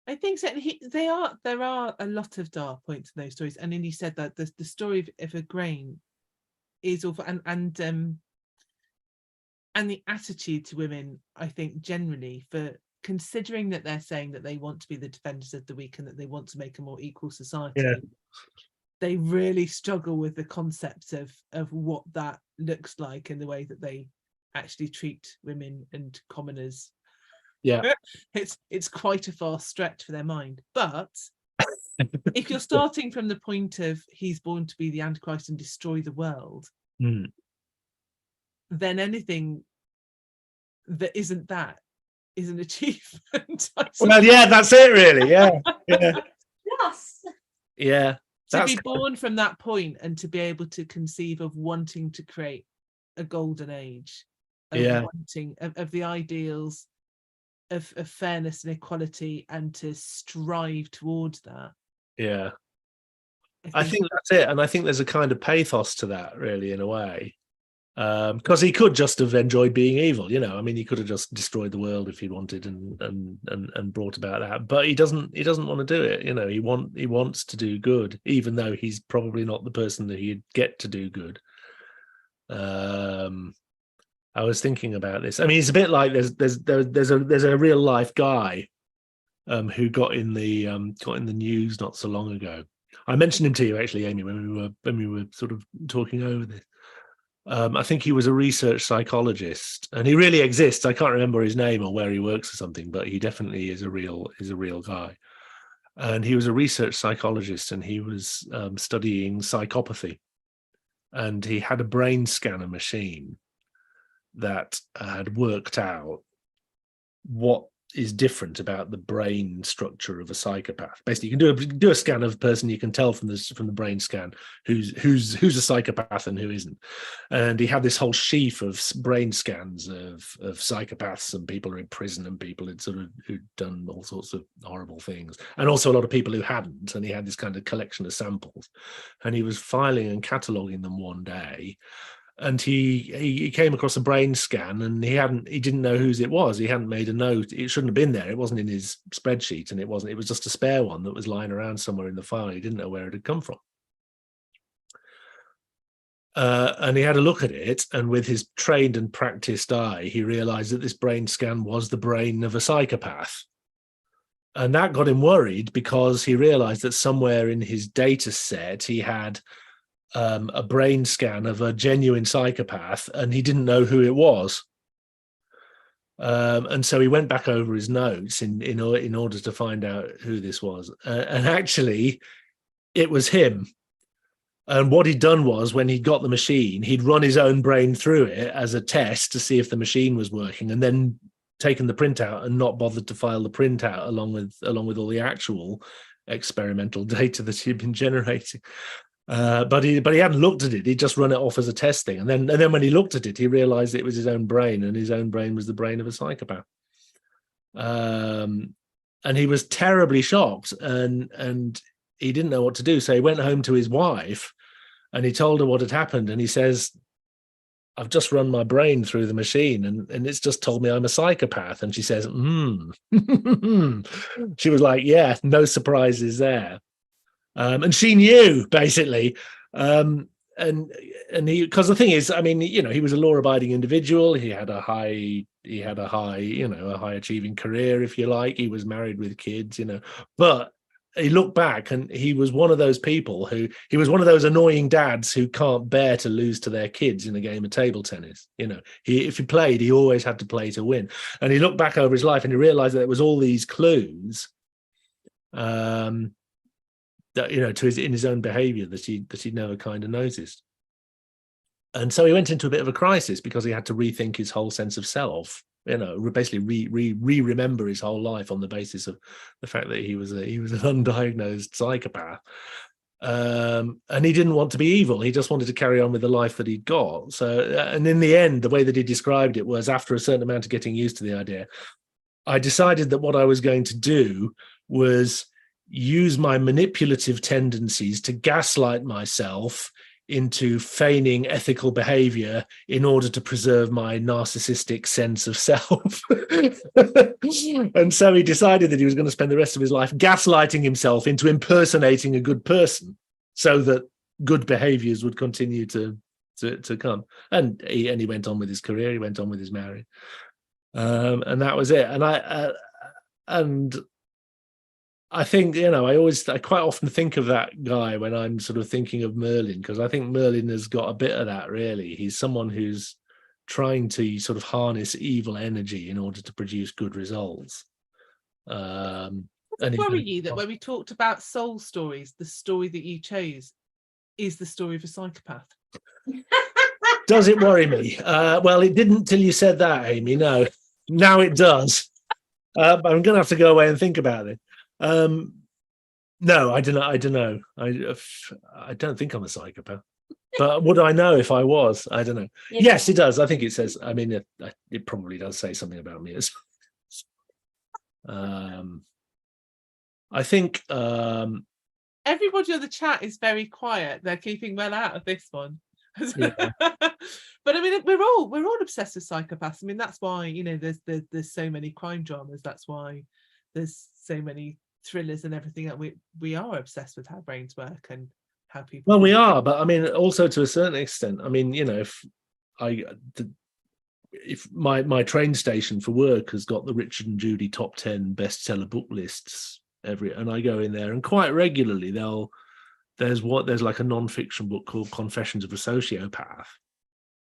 I think so. There are a lot of dark points in those stories, and then you said that the story of Igraine is awful, and the attitude to women, I think, generally, for considering that they're saying that they want to be the defenders of the weak and that they want to make a more equal society. Yeah. They really struggle with the concept of what that looks like and the way that they actually treat women and commoners. Yeah. It's quite a far stretch for their mind. But if you're starting from the point of he's born to be the Antichrist and destroy the world, then anything that isn't that is an achievement. Well, yeah, that's it, really. Yeah. Yes. Yeah. To be born from that point and to be able to conceive of wanting to create a golden age, wanting of the ideals of fairness and equality, and to strive towards that. Yeah. I think that's it. And I think there's a kind of pathos to that, really, in a way. Because he could just have enjoyed being evil, he could have just destroyed the world if he wanted and brought about that. But he doesn't want to do it. He wants to do good, even though he's probably not the person that he'd get to do good. I was thinking about this. I mean, it's a bit like there's a real life guy who got in the news not so long ago. I mentioned him to you actually, Amy, when we were sort of talking over this. I think he was a research psychologist, and he really exists. I can't remember his name or where he works or something, but he definitely is a real guy. And he was a research psychologist, and he was studying psychopathy, and he had a brain scanner machine that had worked out what is different about the brain structure of a psychopath. Basically, you can do a scan of a person, you can tell from the brain scan who's a psychopath and who isn't. And he had this whole sheaf of brain scans of psychopaths and people who are in prison and people who'd done all sorts of horrible things, and also a lot of people who hadn't. And he had this kind of collection of samples, and he was filing and cataloging them one day. And he came across a brain scan, and he didn't know whose it was. He hadn't made a note. It shouldn't have been there. It wasn't in his spreadsheet, and it was just a spare one that was lying around somewhere in the file. He didn't know where it had come from. And he had a look at it, and with his trained and practiced eye, he realized that this brain scan was the brain of a psychopath. And that got him worried, because he realized that somewhere in his data set, he had a brain scan of a genuine psychopath, and he didn't know who it was. And so he went back over his notes in order to find out who this was. And actually, it was him. And what he'd done was, when he got the machine, he'd run his own brain through it as a test to see if the machine was working, and then taken the printout and not bothered to file the printout along with all the actual experimental data that he'd been generating. But he hadn't looked at it. He'd just run it off as a test thing, and then when he looked at it, he realized it was his own brain, and his own brain was the brain of a psychopath. And he was terribly shocked, and he didn't know what to do. So he went home to his wife, and he told her what had happened. And he says, "I've just run my brain through the machine, and it's just told me I'm a psychopath." And she says, She was like, "Yeah, no surprises there." And she knew, basically. And he, because the thing is, I mean, he was a law-abiding individual. He had a high achieving career, if you like. He was married with kids, but he looked back, and he was one of those people he was one of those annoying dads who can't bear to lose to their kids in a game of table tennis. If he played, he always had to play to win. And he looked back over his life, and he realized that there was all these clues, that in his own behavior that he never kind of noticed. And so he went into a bit of a crisis, because he had to rethink his whole sense of self, basically remember his whole life on the basis of the fact that he was an undiagnosed psychopath. And he didn't want to be evil. He just wanted to carry on with the life that he'd got. So, and in the end, the way that he described it was, after a certain amount of getting used to the idea, I decided that what I was going to do was use my manipulative tendencies to gaslight myself into feigning ethical behavior in order to preserve my narcissistic sense of self. And so he decided that he was going to spend the rest of his life gaslighting himself into impersonating a good person, so that good behaviors would continue to come. And he went on with his career. He went on with his marriage. And that was it. And I think, I quite often think of that guy when I'm sort of thinking of Merlin, because I think Merlin has got a bit of that, really. He's someone who's trying to sort of harness evil energy in order to produce good results. Does it worry you that when we talked about soul stories, the story that you chose is the story of a psychopath? Does it worry me? Well, it didn't till you said that, Amy. No, now it does. I'm going to have to go away and think about it. No, I don't know. I don't think I'm a psychopath, but would I know if I was? I don't know. Yeah. Yes, it does. I think it says, I mean, it probably does say something about me as I think everybody on the chat is very quiet. They're keeping well out of this one. Yeah. But I mean, we're all obsessed with psychopaths. I mean, that's why there's so many crime dramas. That's why there's so many thrillers and everything, that we are obsessed with how brains work and how people. Well, we are, but I mean, also to a certain extent. I mean, if my train station for work has got the Richard and Judy top 10 bestseller book lists and I go in there, and quite regularly there's like a non-fiction book called Confessions of a Sociopath,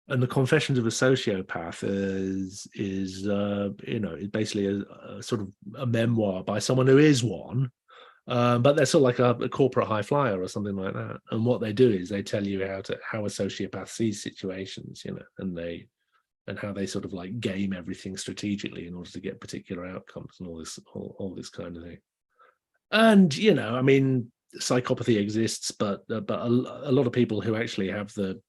and the Confessions of a Sociopath is basically a sort of a memoir by someone who is one, but they're sort of like a corporate high flyer or something like that. And what they do is they tell you how a sociopath sees situations, and how they sort of like game everything strategically in order to get particular outcomes and all this kind of thing. And I mean, psychopathy exists, but a lot of people who actually have the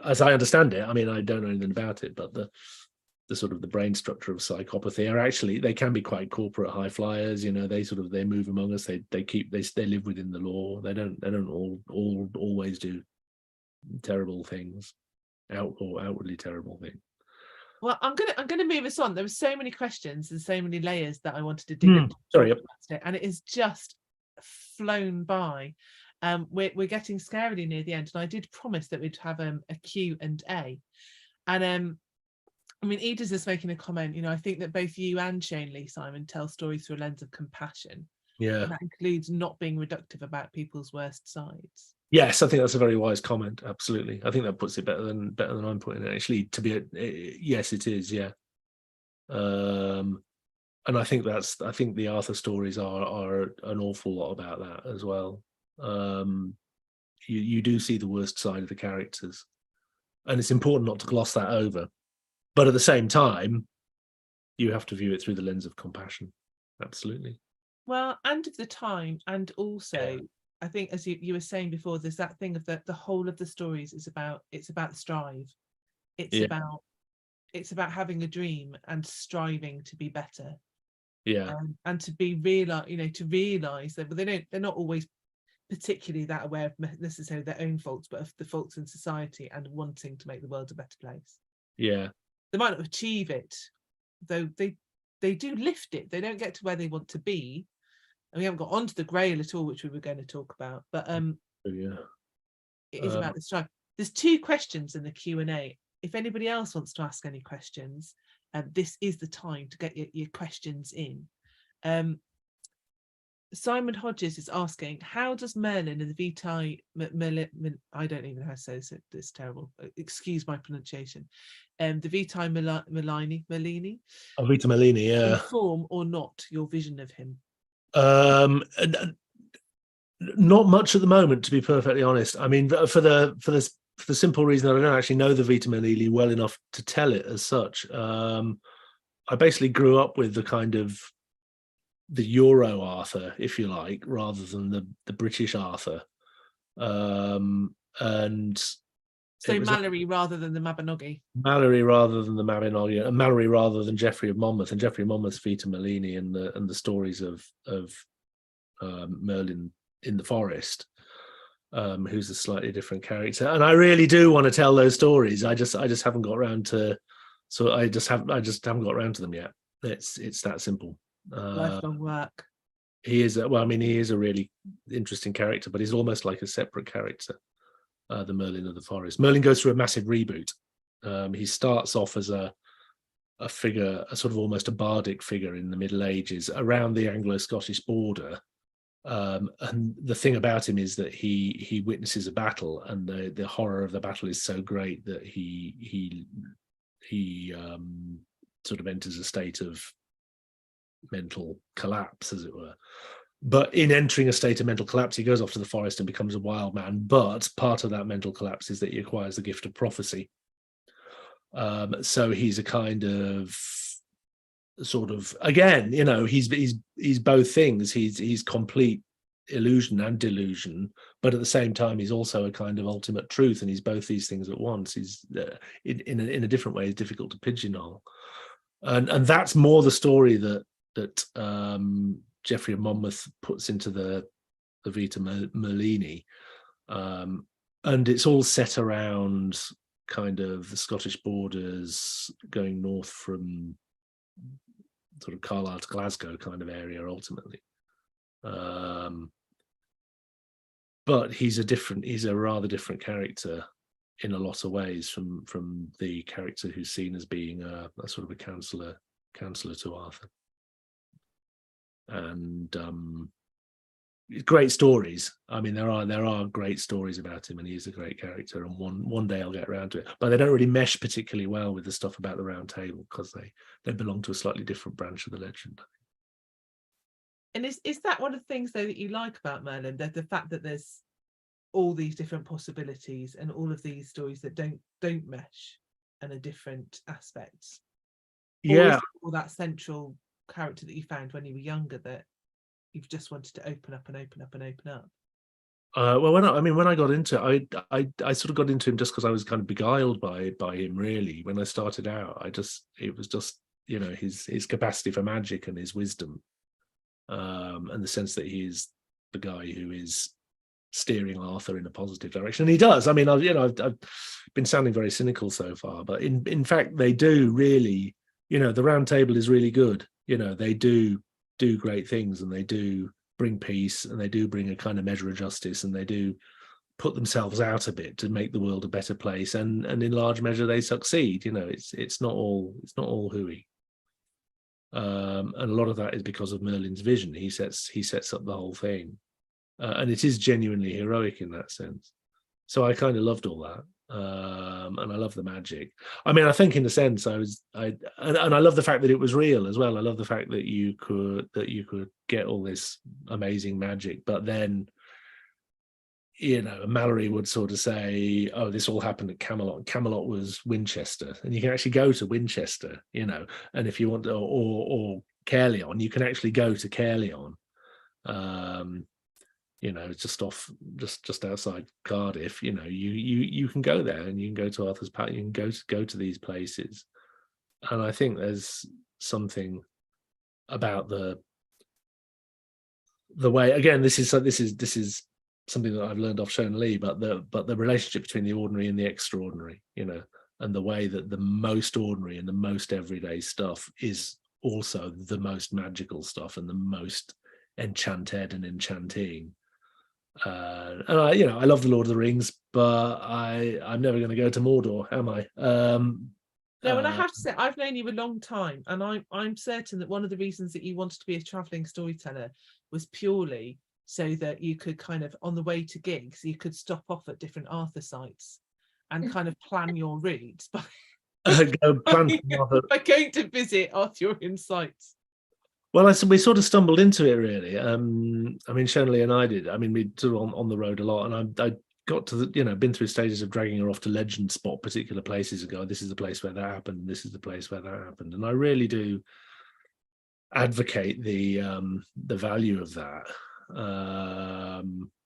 as I understand it, I mean, I don't know anything about it, but the sort of the brain structure of psychopathy are actually, they can be quite corporate high flyers. They move among us. They live within the law. They don't always do terrible things, outwardly terrible things. Well, I'm gonna move us on. There were so many questions and so many layers that I wanted to dig into. Sorry, and it is just flown by. We're getting scarily near the end, and I did promise that we'd have a Q&A. And I mean, Edith is making a comment. I think that both you and Shane Lee Simon tell stories through a lens of compassion. Yeah, and that includes not being reductive about people's worst sides. Yes, I think that's a very wise comment. Absolutely, I think that puts it better than I'm putting it. Actually, yes, it is. Yeah, and I think the Arthur stories are an awful lot about that as well. You do see the worst side of the characters, and it's important not to gloss that over. But at the same time, you have to view it through the lens of compassion. Absolutely. Well, and of the time, and also. Yeah. I think, as you were saying before, there's that thing of the whole of the stories is about strive. It's about having a dream and striving to be better. Yeah. And to be to realize that they're not always particularly that aware of necessarily their own faults, but of the faults in society and wanting to make the world a better place. Yeah. They might not achieve it, though they do lift it. They don't get to where they want to be. And we haven't got onto the Grail at all, which we were going to talk about. But it is about the strife. There's 2 questions in the Q&A. If anybody else wants to ask any questions, this is the time to get your questions in. Simon Hodges is asking, how does Merlin and the Vitae I don't even know how to say this, it's terrible. Excuse my pronunciation. The Vitae Merlini. Oh, Vita Merlini, yeah. Inform or not your vision of him? Not much at the moment, to be perfectly honest. I mean, for the simple reason that I don't actually know the Vita Merlini well enough to tell it as such. I basically grew up with the kind of the Euro Arthur, if you like, rather than the British Arthur. And so Mallory rather than the Mabinogi. Mallory rather than the Mabinogi, and Mallory rather than Geoffrey of Monmouth, and Geoffrey of Monmouth's Vita Merlini, and the stories of Merlin in the forest, who's a slightly different character. And I really do want to tell those stories. I just haven't got around to. So I just haven't got around to them yet. It's that simple. Lifelong work. He is he is a really interesting character, but he's almost like a separate character. The Merlin of the Forest. Merlin goes through a massive reboot. He starts off as a figure, a sort of almost a bardic figure in the Middle Ages around the Anglo-Scottish border. And the thing about him is that he witnesses a battle, and the horror of the battle is so great that he sort of enters a state of mental collapse, as it were. But in entering a state of mental collapse, he goes off to the forest and becomes a wild man. But part of that mental collapse is that he acquires the gift of prophecy. So he's a kind of sort of, again, he's both things. He's complete illusion and delusion, but at the same time, he's also a kind of ultimate truth, and he's both these things at once. He's in a different way, it's difficult to pigeonhole, and that's more the story that Geoffrey of Monmouth puts into the Vita Merlini, and it's all set around kind of the Scottish borders, going north from sort of Carlisle to Glasgow kind of area ultimately. But he's a rather different character in a lot of ways from the character who's seen as being a sort of a counselor to Arthur. And great stories. I mean, there are great stories about him, and he's a great character. And one day I'll get around to it, but they don't really mesh particularly well with the stuff about the Round Table because they belong to a slightly different branch of the legend. And is that one of the things though that you like about Merlin, the fact that there's all these different possibilities and all of these stories that don't mesh and are different aspects? Or is it all that central character that you found when you were younger that you've just wanted to open up and open up and open up? Well, when I got into it, I sort of got into him just because I was kind of beguiled by him. Really, when I started out, it was just his capacity for magic and his wisdom, and the sense that he's the guy who is steering Arthur in a positive direction. And he does. I mean, I've been sounding very cynical so far, but in fact, they do really. The Round Table is really good. They do great things, and they do bring peace, and they do bring a kind of measure of justice, and they do put themselves out a bit to make the world a better place, and in large measure they succeed. It's not all hooey, and a lot of that is because of Merlin's vision. He sets up the whole thing, and it is genuinely heroic in that sense. So I kind of loved all that. And I love the magic. I mean, I think in a sense and I love the fact that it was real as well. I love the fact that you could get all this amazing magic, but then Mallory would sort of say, "Oh, this all happened at Camelot. Camelot was Winchester, and you can actually go to Winchester, and if you want to, or Caerleon, you can actually go to Caerleon." Just outside Cardiff. You can go there, and you can go to Arthur's Path. You can go to these places, and I think there's something about the way. Again, this is something that I've learned off Shona Lee, but the relationship between the ordinary and the extraordinary, and the way that the most ordinary and the most everyday stuff is also the most magical stuff and the most enchanted and enchanting. And I love the Lord of the Rings, but I'm never going to go to Mordor, am I? No, and I have to say, I've known you a long time, and I'm certain that one of the reasons that you wanted to be a travelling storyteller was purely so that you could kind of, on the way to gigs, you could stop off at different Arthur sites and kind of plan your routes by going to visit Arthurian sites. Well, we sort of stumbled into it, really. I mean, Shona Lee and I did. I mean, we did on the road a lot, and I got to been through stages of dragging her off to legend spot particular places and go, "This is the place where that happened. This is the place where that happened." And I really do advocate the value of that,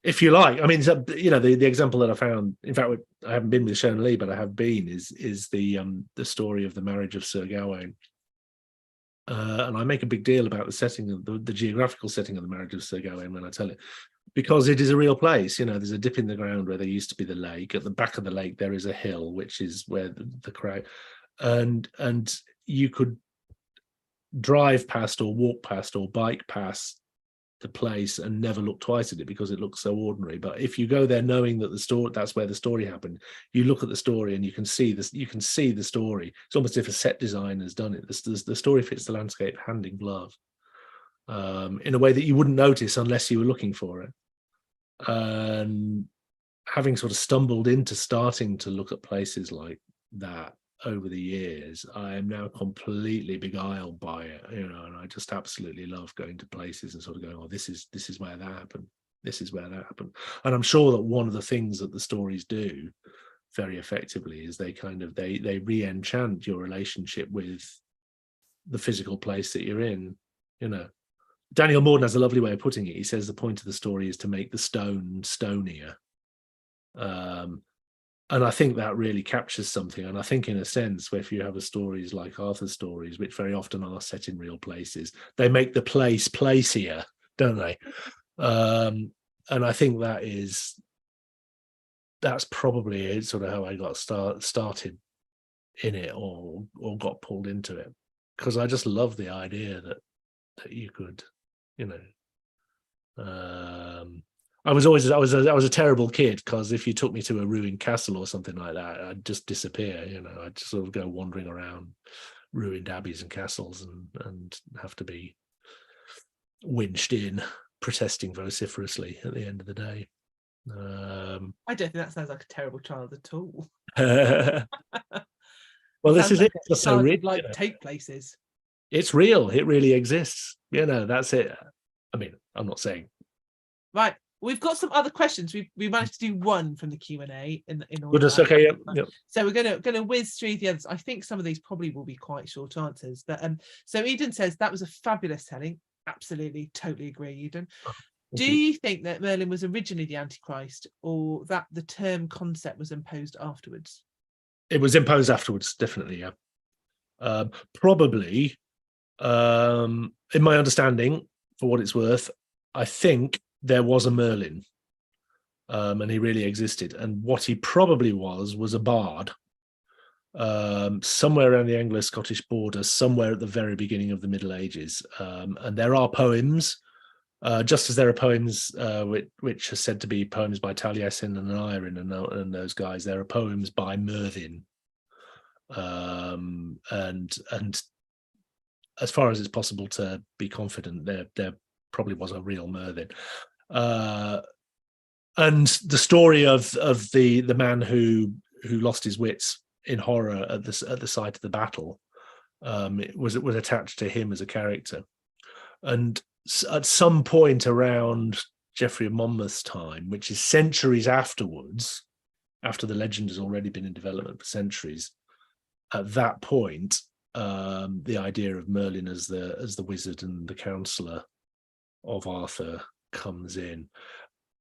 if you like. I mean, the example that I found. In fact, I haven't been with Shona Lee, but I have been. Is the story of the marriage of Sir Gawain. And I make a big deal about the setting of the geographical setting of the marriage of Sir Gawain when I tell it, because it is a real place. There's a dip in the ground where there used to be the lake. At the back of the lake, there is a hill, which is where the crowd, and you could drive past or walk past or bike past the place and never look twice at it because it looks so ordinary. But if you go there knowing that that's where the story happened, you look at the story and you can see this. You can see the story. It's almost as if a set design has done it. The story fits the landscape hand in glove, in a way that you wouldn't notice unless you were looking for it. And having sort of stumbled into starting to look at places like that over the years, I am now completely beguiled by it, and I just absolutely love going to places and sort of going, "Oh, this is where that happened. This is where that happened." And I'm sure that one of the things that the stories do very effectively is they re-enchant your relationship with the physical place that you're in. Daniel Morden has a lovely way of putting it. He says the point of the story is to make the stone stonier. And I think that really captures something. And I think, in a sense, if you have stories like Arthur's stories, which very often are set in real places, they make the place placier, don't they? And I think that's probably sort of how I got started in it, or got pulled into it, because I just love the idea that you could, I was a terrible kid, because if you took me to a ruined castle or something like that, I'd just disappear. I'd just sort of go wandering around ruined abbeys and castles and have to be winched in, protesting vociferously at the end of the day. I don't think that sounds like a terrible child at all. Well, this is it. It's So real, like take places. It's real. It really exists. That's it. I mean, I'm not saying. Right. We've got some other questions. We managed to do one from the Q&A in all. Goodness, okay, yep. So we're gonna whiz through the others. I think some of these probably will be quite short answers. But so Eden says that was a fabulous telling. Absolutely, totally agree, Eden. Do you think that Merlin was originally the Antichrist, or that the term concept was imposed afterwards? It was imposed afterwards, definitely, yeah. Probably, in my understanding, for what it's worth, I think there was a Merlin, and he really existed. And what he probably was a bard, somewhere around the Anglo-Scottish border, somewhere at the very beginning of the Middle Ages. And there are poems, just as there are poems which are said to be poems by Taliesin and Iron and those guys. There are poems by Merlin, and as far as it's possible to be confident, there probably was a real Merlin. And the story of the man who lost his wits in horror at the site of the battle, it was attached to him as a character. And at some point around Geoffrey of Monmouth's time, which is centuries afterwards, after the legend has already been in development for centuries, at that point, the idea of Merlin as the wizard and the counselor of Arthur comes in.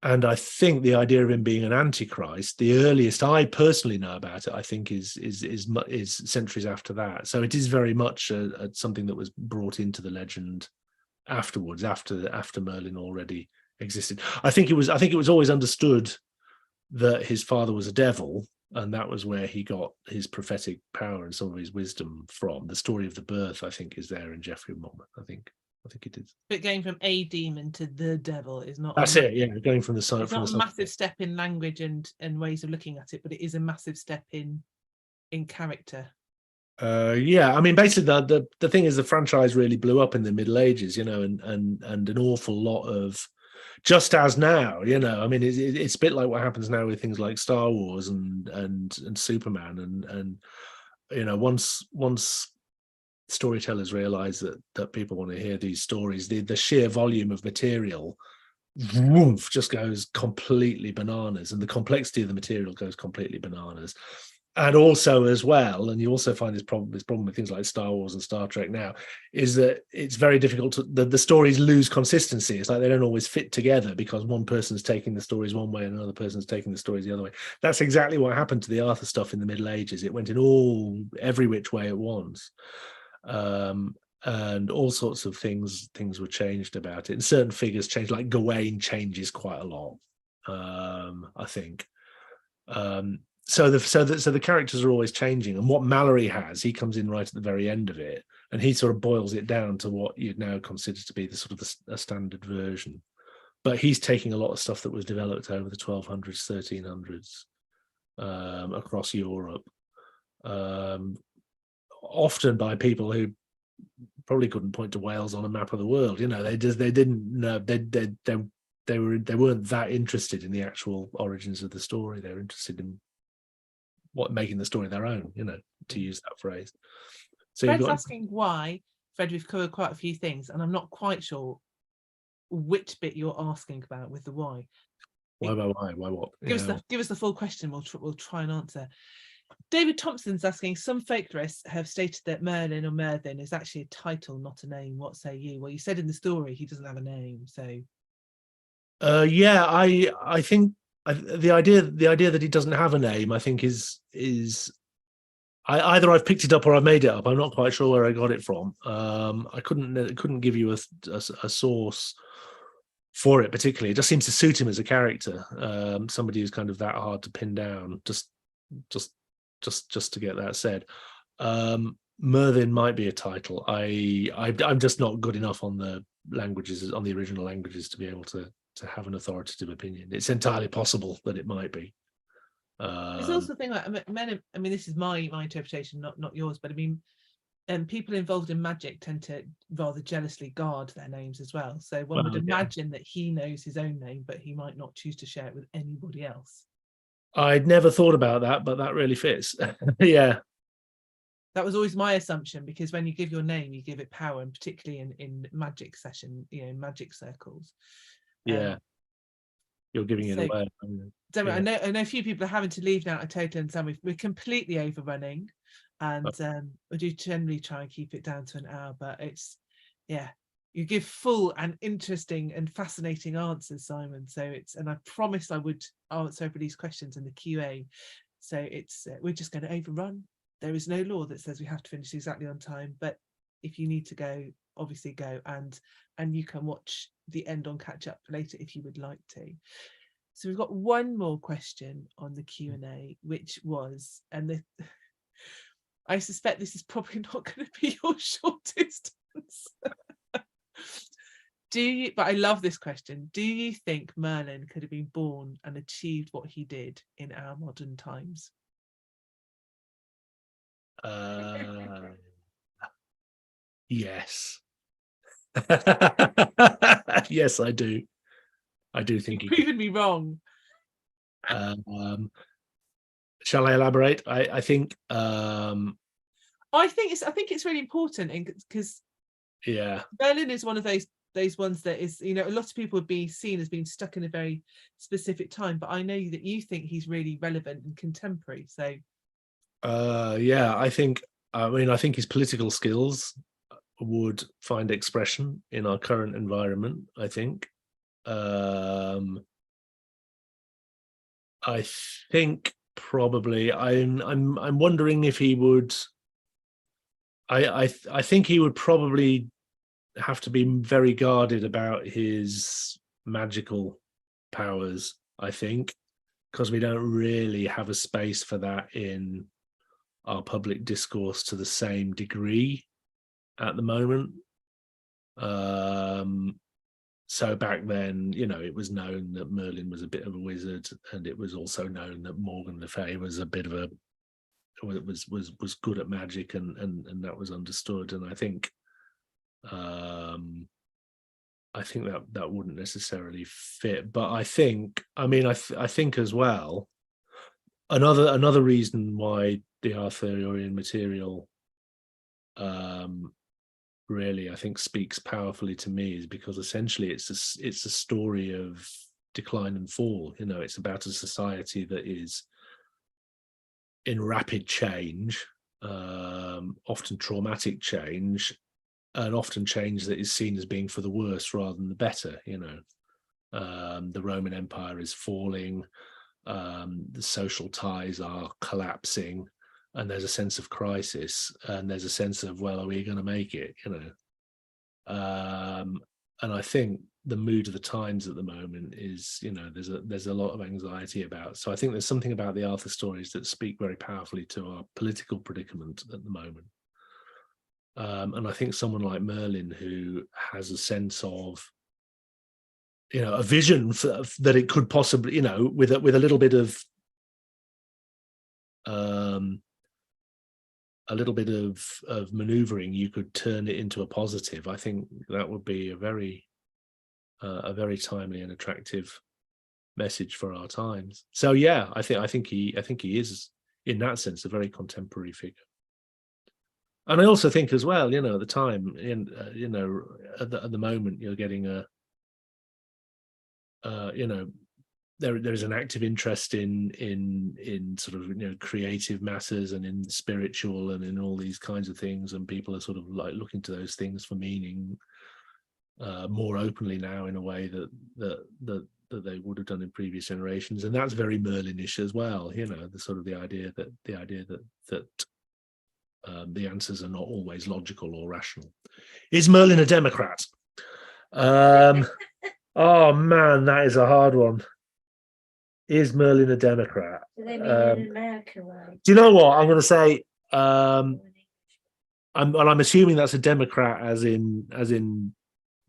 And I think the idea of him being an antichrist, the earliest I personally know about it, I think is centuries after that. So it is very much something that was brought into the legend afterwards, after Merlin already existed. I think it was always understood that his father was a devil, and that was where he got his prophetic power and some of his wisdom from. The story of the birth, I think, is there in Geoffrey of Monmouth. I think it is. But going from a demon to the devil is not. That's it. Yeah, going from the side. It's not a massive step in language and ways of looking at it, but it is a massive step in character. Yeah, I mean, basically, the thing is, the franchise really blew up in the Middle Ages, and an awful lot of, just as now, I mean, it's a bit like what happens now with things like Star Wars and Superman, and once storytellers realize that people want to hear these stories, the sheer volume of material just goes completely bananas, and the complexity of the material goes completely bananas. And also, as well, and you also find this problem with things like Star Wars and Star Trek now, is that it's very difficult the stories lose consistency. It's like they don't always fit together because one person's taking the stories one way and another person's taking the stories the other way. That's exactly what happened to the Arthur stuff in the Middle Ages. It went in every which way at once. And all sorts of things were changed about it. And certain figures changed, like Gawain changes quite a lot, I think. So the characters are always changing, and what Mallory has, he comes in right at the very end of it, and he sort of boils it down to what you'd now consider to be the sort of a standard version. But he's taking a lot of stuff that was developed over the 1200s, 1300s, across Europe, often by people who probably couldn't point to Wales on a map of the world. They didn't know. They weren't that interested in the actual origins of the story. They were interested in making the story their own, to use that phrase. So Fred's asking why. Fred, we've covered quite a few things, and I'm not quite sure which bit you're asking about with the why. Why what? Give us the full question. We'll try and answer. David Thompson's asking, some folklorists have stated that Merlin or Merlin is actually a title, not a name. What say you? Well, you said in the story he doesn't have a name, so. Yeah, I think the idea that he doesn't have a name, I think is either I've picked it up or I've made it up. I'm not quite sure where I got it from. I couldn't give you a source for it particularly. It just seems to suit him as a character, somebody who's kind of that hard to pin down. Just to get that said, Merlin might be a title. I'm just not good enough on the languages, on the original languages, to be able to have an authoritative opinion. It's entirely possible that it might be. It's also a thing like men. I mean, this is my interpretation, not yours. But I mean, people involved in magic tend to rather jealously guard their names as well. So one would imagine that he knows his own name, but he might not choose to share it with anybody else. I'd never thought about that, but that really fits. Yeah. That was always my assumption, because when you give your name, you give it power, and particularly in magic session, magic circles. Yeah. You're giving it away. So I know a few people are having to leave now. I totally understand. We're completely overrunning, and we do generally try and keep it down to an hour. But it's, you give full and interesting and fascinating answers, Simon. So and I promised I would answer everybody's questions in the QA. So it's we're just going to overrun. There is no law that says we have to finish exactly on time. But if you need to go, obviously go, and you can watch the end on catch up later if you would like to. So we've got one more question on the Q&A, which was, I suspect this is probably not going to be your shortest answer. But I love this question. Do you think Merlin could have been born and achieved what he did in our modern times? Yes. Yes, I do. I do think you've proven me wrong. Shall I elaborate? I think I think it's really important, because Merlin is one of those ones that is, a lot of people would be seen as being stuck in a very specific time, but I know that you think he's really relevant and contemporary. So I think his political skills would find expression in our current environment. I think probably I'm wondering if he would. I think he would probably have to be very guarded about his magical powers, I think, because we don't really have a space for that in our public discourse to the same degree at the moment. So back then, it was known that Merlin was a bit of a wizard, and it was also known that Morgan Le Fay was a bit of a was good at magic, and that was understood. And I think that wouldn't necessarily fit. But I think as well, another reason why the Arthurian material really, I think, speaks powerfully to me is because essentially it's a story of decline and fall. It's about a society that is in rapid change, often traumatic change, and often change that is seen as being for the worse rather than the better. The Roman Empire is falling, the social ties are collapsing, and there's a sense of crisis, and there's a sense of, well, are we going to make it? And I think the mood of the times at the moment is, there's a lot of anxiety about. So I think there's something about the Arthur stories that speak very powerfully to our political predicament at the moment. And I think someone like Merlin, who has a sense of, a vision that it could possibly, with a little bit of maneuvering, you could turn it into a positive. I think that would be a very timely and attractive message for our times. So yeah, I think he is, in that sense, a very contemporary figure. And I also think as well, at the time, at the moment, you're getting there is an active interest in sort of creative matters and in spiritual and in all these kinds of things, and people are sort of like looking to those things for meaning more openly now in a way that they would have done in previous generations, and that's very Merlinish as well. The idea that the answers are not always logical or rational. Is Merlin a Democrat? Oh man, that is a hard one. Is Merlin a Democrat? Do they mean in America, right? Do you know what I'm going to say? I'm assuming that's a Democrat, as in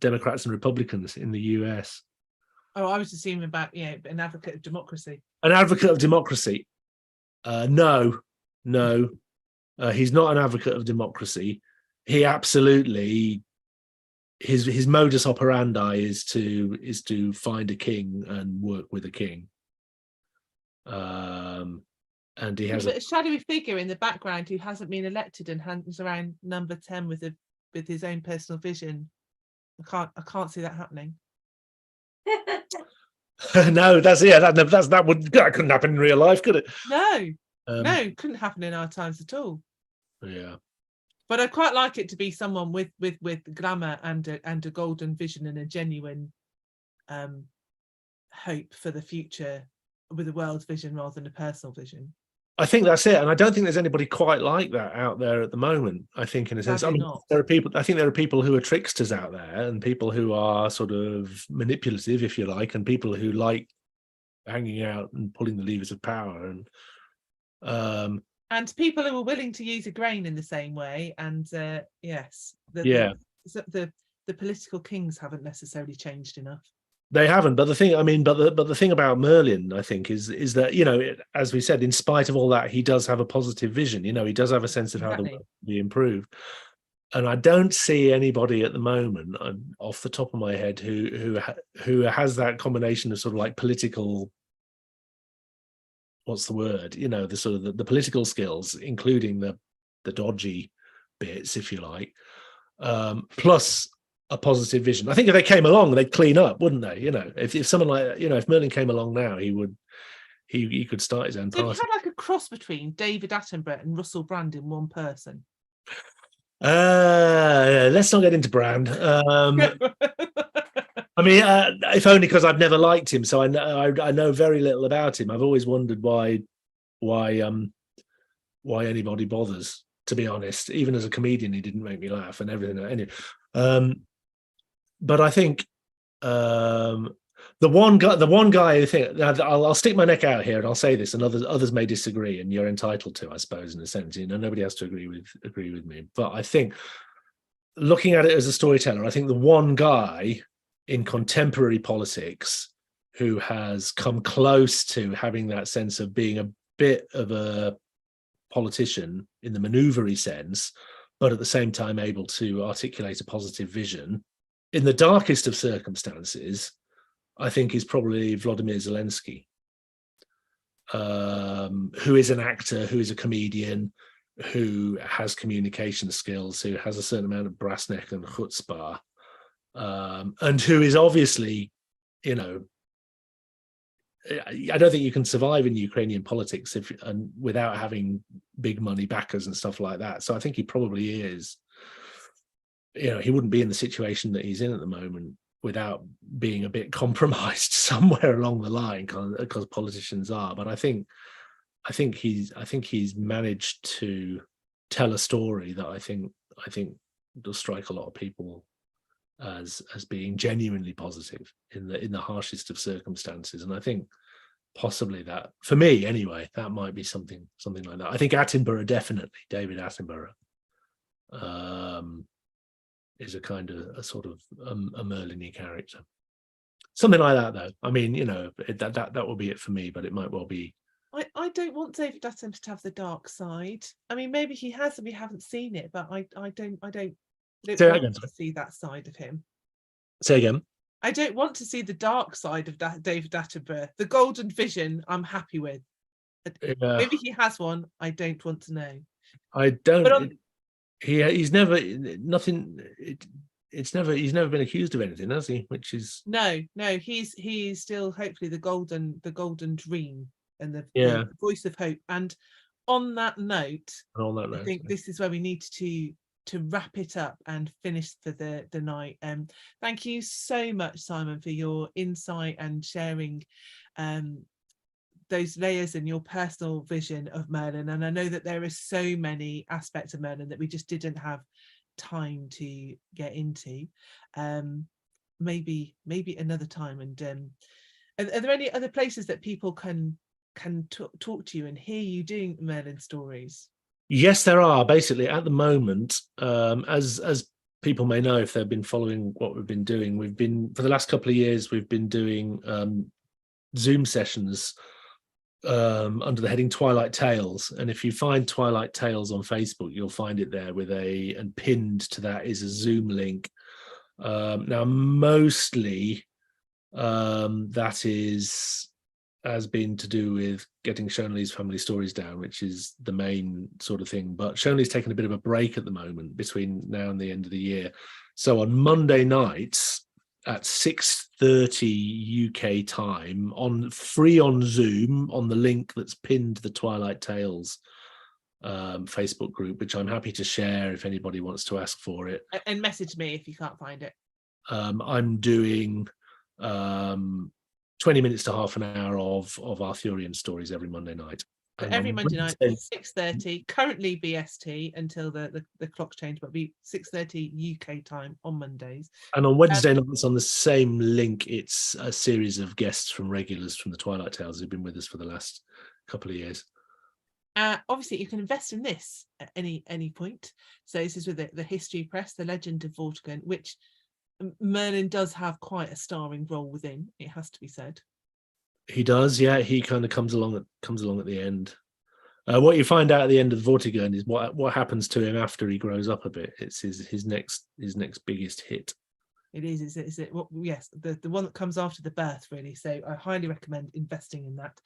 Democrats and Republicans in the US. Oh, I was assuming about an advocate of democracy. An advocate of democracy? No, he's not an advocate of democracy. He absolutely, his modus operandi is to find a king and work with a king. And he has a shadowy figure in the background who hasn't been elected and hangs around number 10 with his own personal vision. I can't see that happening. No, that couldn't happen in real life, could it? No, couldn't happen in our times at all. Yeah, but I'd quite like it to be someone with glamour and a golden vision and a genuine hope for the future, with a world vision rather than a personal vision. I think that's it, and I don't think there's anybody quite like that out there at the moment. I think, in a sense, there are people. I think there are people who are tricksters out there, and people who are sort of manipulative, if you like, and people who like hanging out and pulling the levers of power, and people who are willing to use a grain in the same way. And yes, the political kings haven't necessarily changed enough. They haven't, but the thing about Merlin, I think, is that, as we said, in spite of all that, he does have a positive vision. He does have a sense of how the world can be improved. And I don't see anybody at the moment, off the top of my head, who has that combination of sort of like political, what's the word? The sort of the political skills, including the dodgy bits, if you like, plus a positive vision. I think if they came along, they'd clean up, wouldn't they? If someone like, if Merlin came along now, he could start his own party. So he had like a cross between David Attenborough and Russell Brand in one person. Let's not get into Brand. I mean, if only because I've never liked him, so I know very little about him. I've always wondered why anybody bothers. To be honest, even as a comedian, he didn't make me laugh and everything. Anyway, but I think the one guy who think I'll stick my neck out here and I'll say this, and others may disagree, and you're entitled to, I suppose, in a sense. Nobody has to agree with me. But I think, looking at it as a storyteller, I think the one guy in contemporary politics who has come close to having that sense of being a bit of a politician in the maneuvery sense, but at the same time able to articulate a positive vision in the darkest of circumstances, I think is probably Vladimir Zelensky, who is an actor, who is a comedian, who has communication skills, who has a certain amount of brass neck and chutzpah, and who is obviously, I don't think you can survive in Ukrainian politics without having big money backers and stuff like that. So I think he probably is. He wouldn't be in the situation that he's in at the moment without being a bit compromised somewhere along the line, because politicians are. But I think he's managed to tell a story that I think does strike a lot of people as being genuinely positive in the harshest of circumstances. And I think possibly that, for me anyway, that might be something like that. I think Attenborough, definitely David Attenborough, is a kind of a sort of a Merlin-y character, something like that, though. I mean, that will be it for me, but it might well be. I don't want David Attenborough to have the dark side. I mean, maybe he has and we haven't seen it, but I don't want to see that side of him. Say again. I don't want to see the dark side of David Attenborough. The golden vision, I'm happy with. Maybe he has one. I don't want to know. I don't. He's never nothing. He's never been accused of anything, has he? Which is no. He's still hopefully the golden dream and the voice of hope. And on that note, I think this is where we need to wrap it up and finish for the night. Thank you so much, Simon, for your insight and sharing those layers and your personal vision of Merlin. And I know that there are so many aspects of Merlin that we just didn't have time to get into. Maybe another time. And are there any other places that people can talk to you and hear you doing Merlin stories? Yes, there are. Basically, at the moment, as people may know if they've been following what we've been doing. We've been, for the last couple of years, we've been doing Zoom sessions under the heading Twilight Tales. And if you find Twilight Tales on Facebook, you'll find it there and pinned to that is a Zoom link. Now, mostly that has been to do with getting Shonley's family stories down, which is the main sort of thing. But Shonley's taken a bit of a break at the moment between now and the end of the year. So on Monday nights at 6:30 UK time, free on Zoom, on the link that's pinned to the Twilight Tales Facebook group, which I'm happy to share if anybody wants to ask for it. And message me if you can't find it. I'm doing 20 minutes to half an hour of Arthurian stories every Monday night. So every Monday night, 6:30, currently BST until the clocks change, but it'll be 6:30 UK time on Mondays. And on Wednesday nights on the same link, it's a series of guests from regulars from the Twilight Tales who've been with us for the last couple of years. Obviously, you can invest in this at any point. So this is with the History Press, the Legend of Vortigern, which Merlin does have quite a starring role within, it has to be said. He does, yeah. He kind of comes along at the end. What you find out at the end of Vortigern is what happens to him after he grows up a bit. It's his next biggest hit. It is it? Well, yes, the one that comes after the birth, really. So I highly recommend investing in that.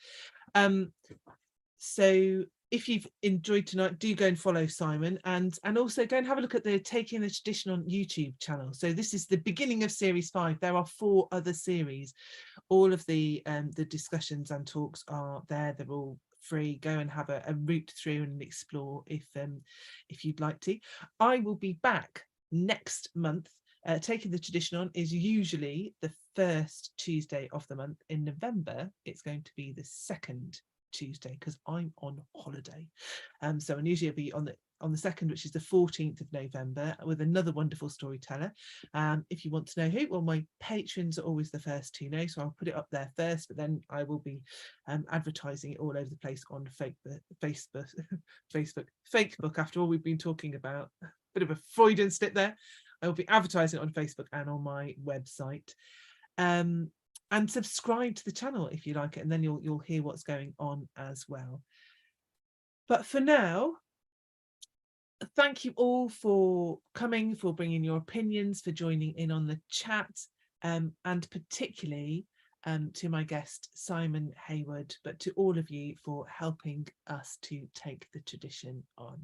So if you've enjoyed tonight, do go and follow Simon, and also go and have a look at the Taking the Tradition on YouTube channel. So this is the beginning of series 5. There are 4 other series. All of the discussions and talks are there. They're all free. Go and have a route through and explore if you'd like to. I will be back next month. Taking the Tradition on is usually the first Tuesday of the month. In November, it's going to be the second Tuesday because I'm on holiday. So and usually it'll be on the 2nd, which is the 14th of November, with another wonderful storyteller. If you want to know who, well, my patrons are always the first to know, so I'll put it up there first, but then I will be advertising it all over the place on Facebook. After all we've been talking about, a bit of a Freudian slip there. I will be advertising it on Facebook and on my website. And subscribe to the channel if you like it, and then you'll hear what's going on as well. But for now, thank you all for coming, for bringing your opinions, for joining in on the chat, and particularly to my guest Simon Heywood, but to all of you for helping us to take the tradition on.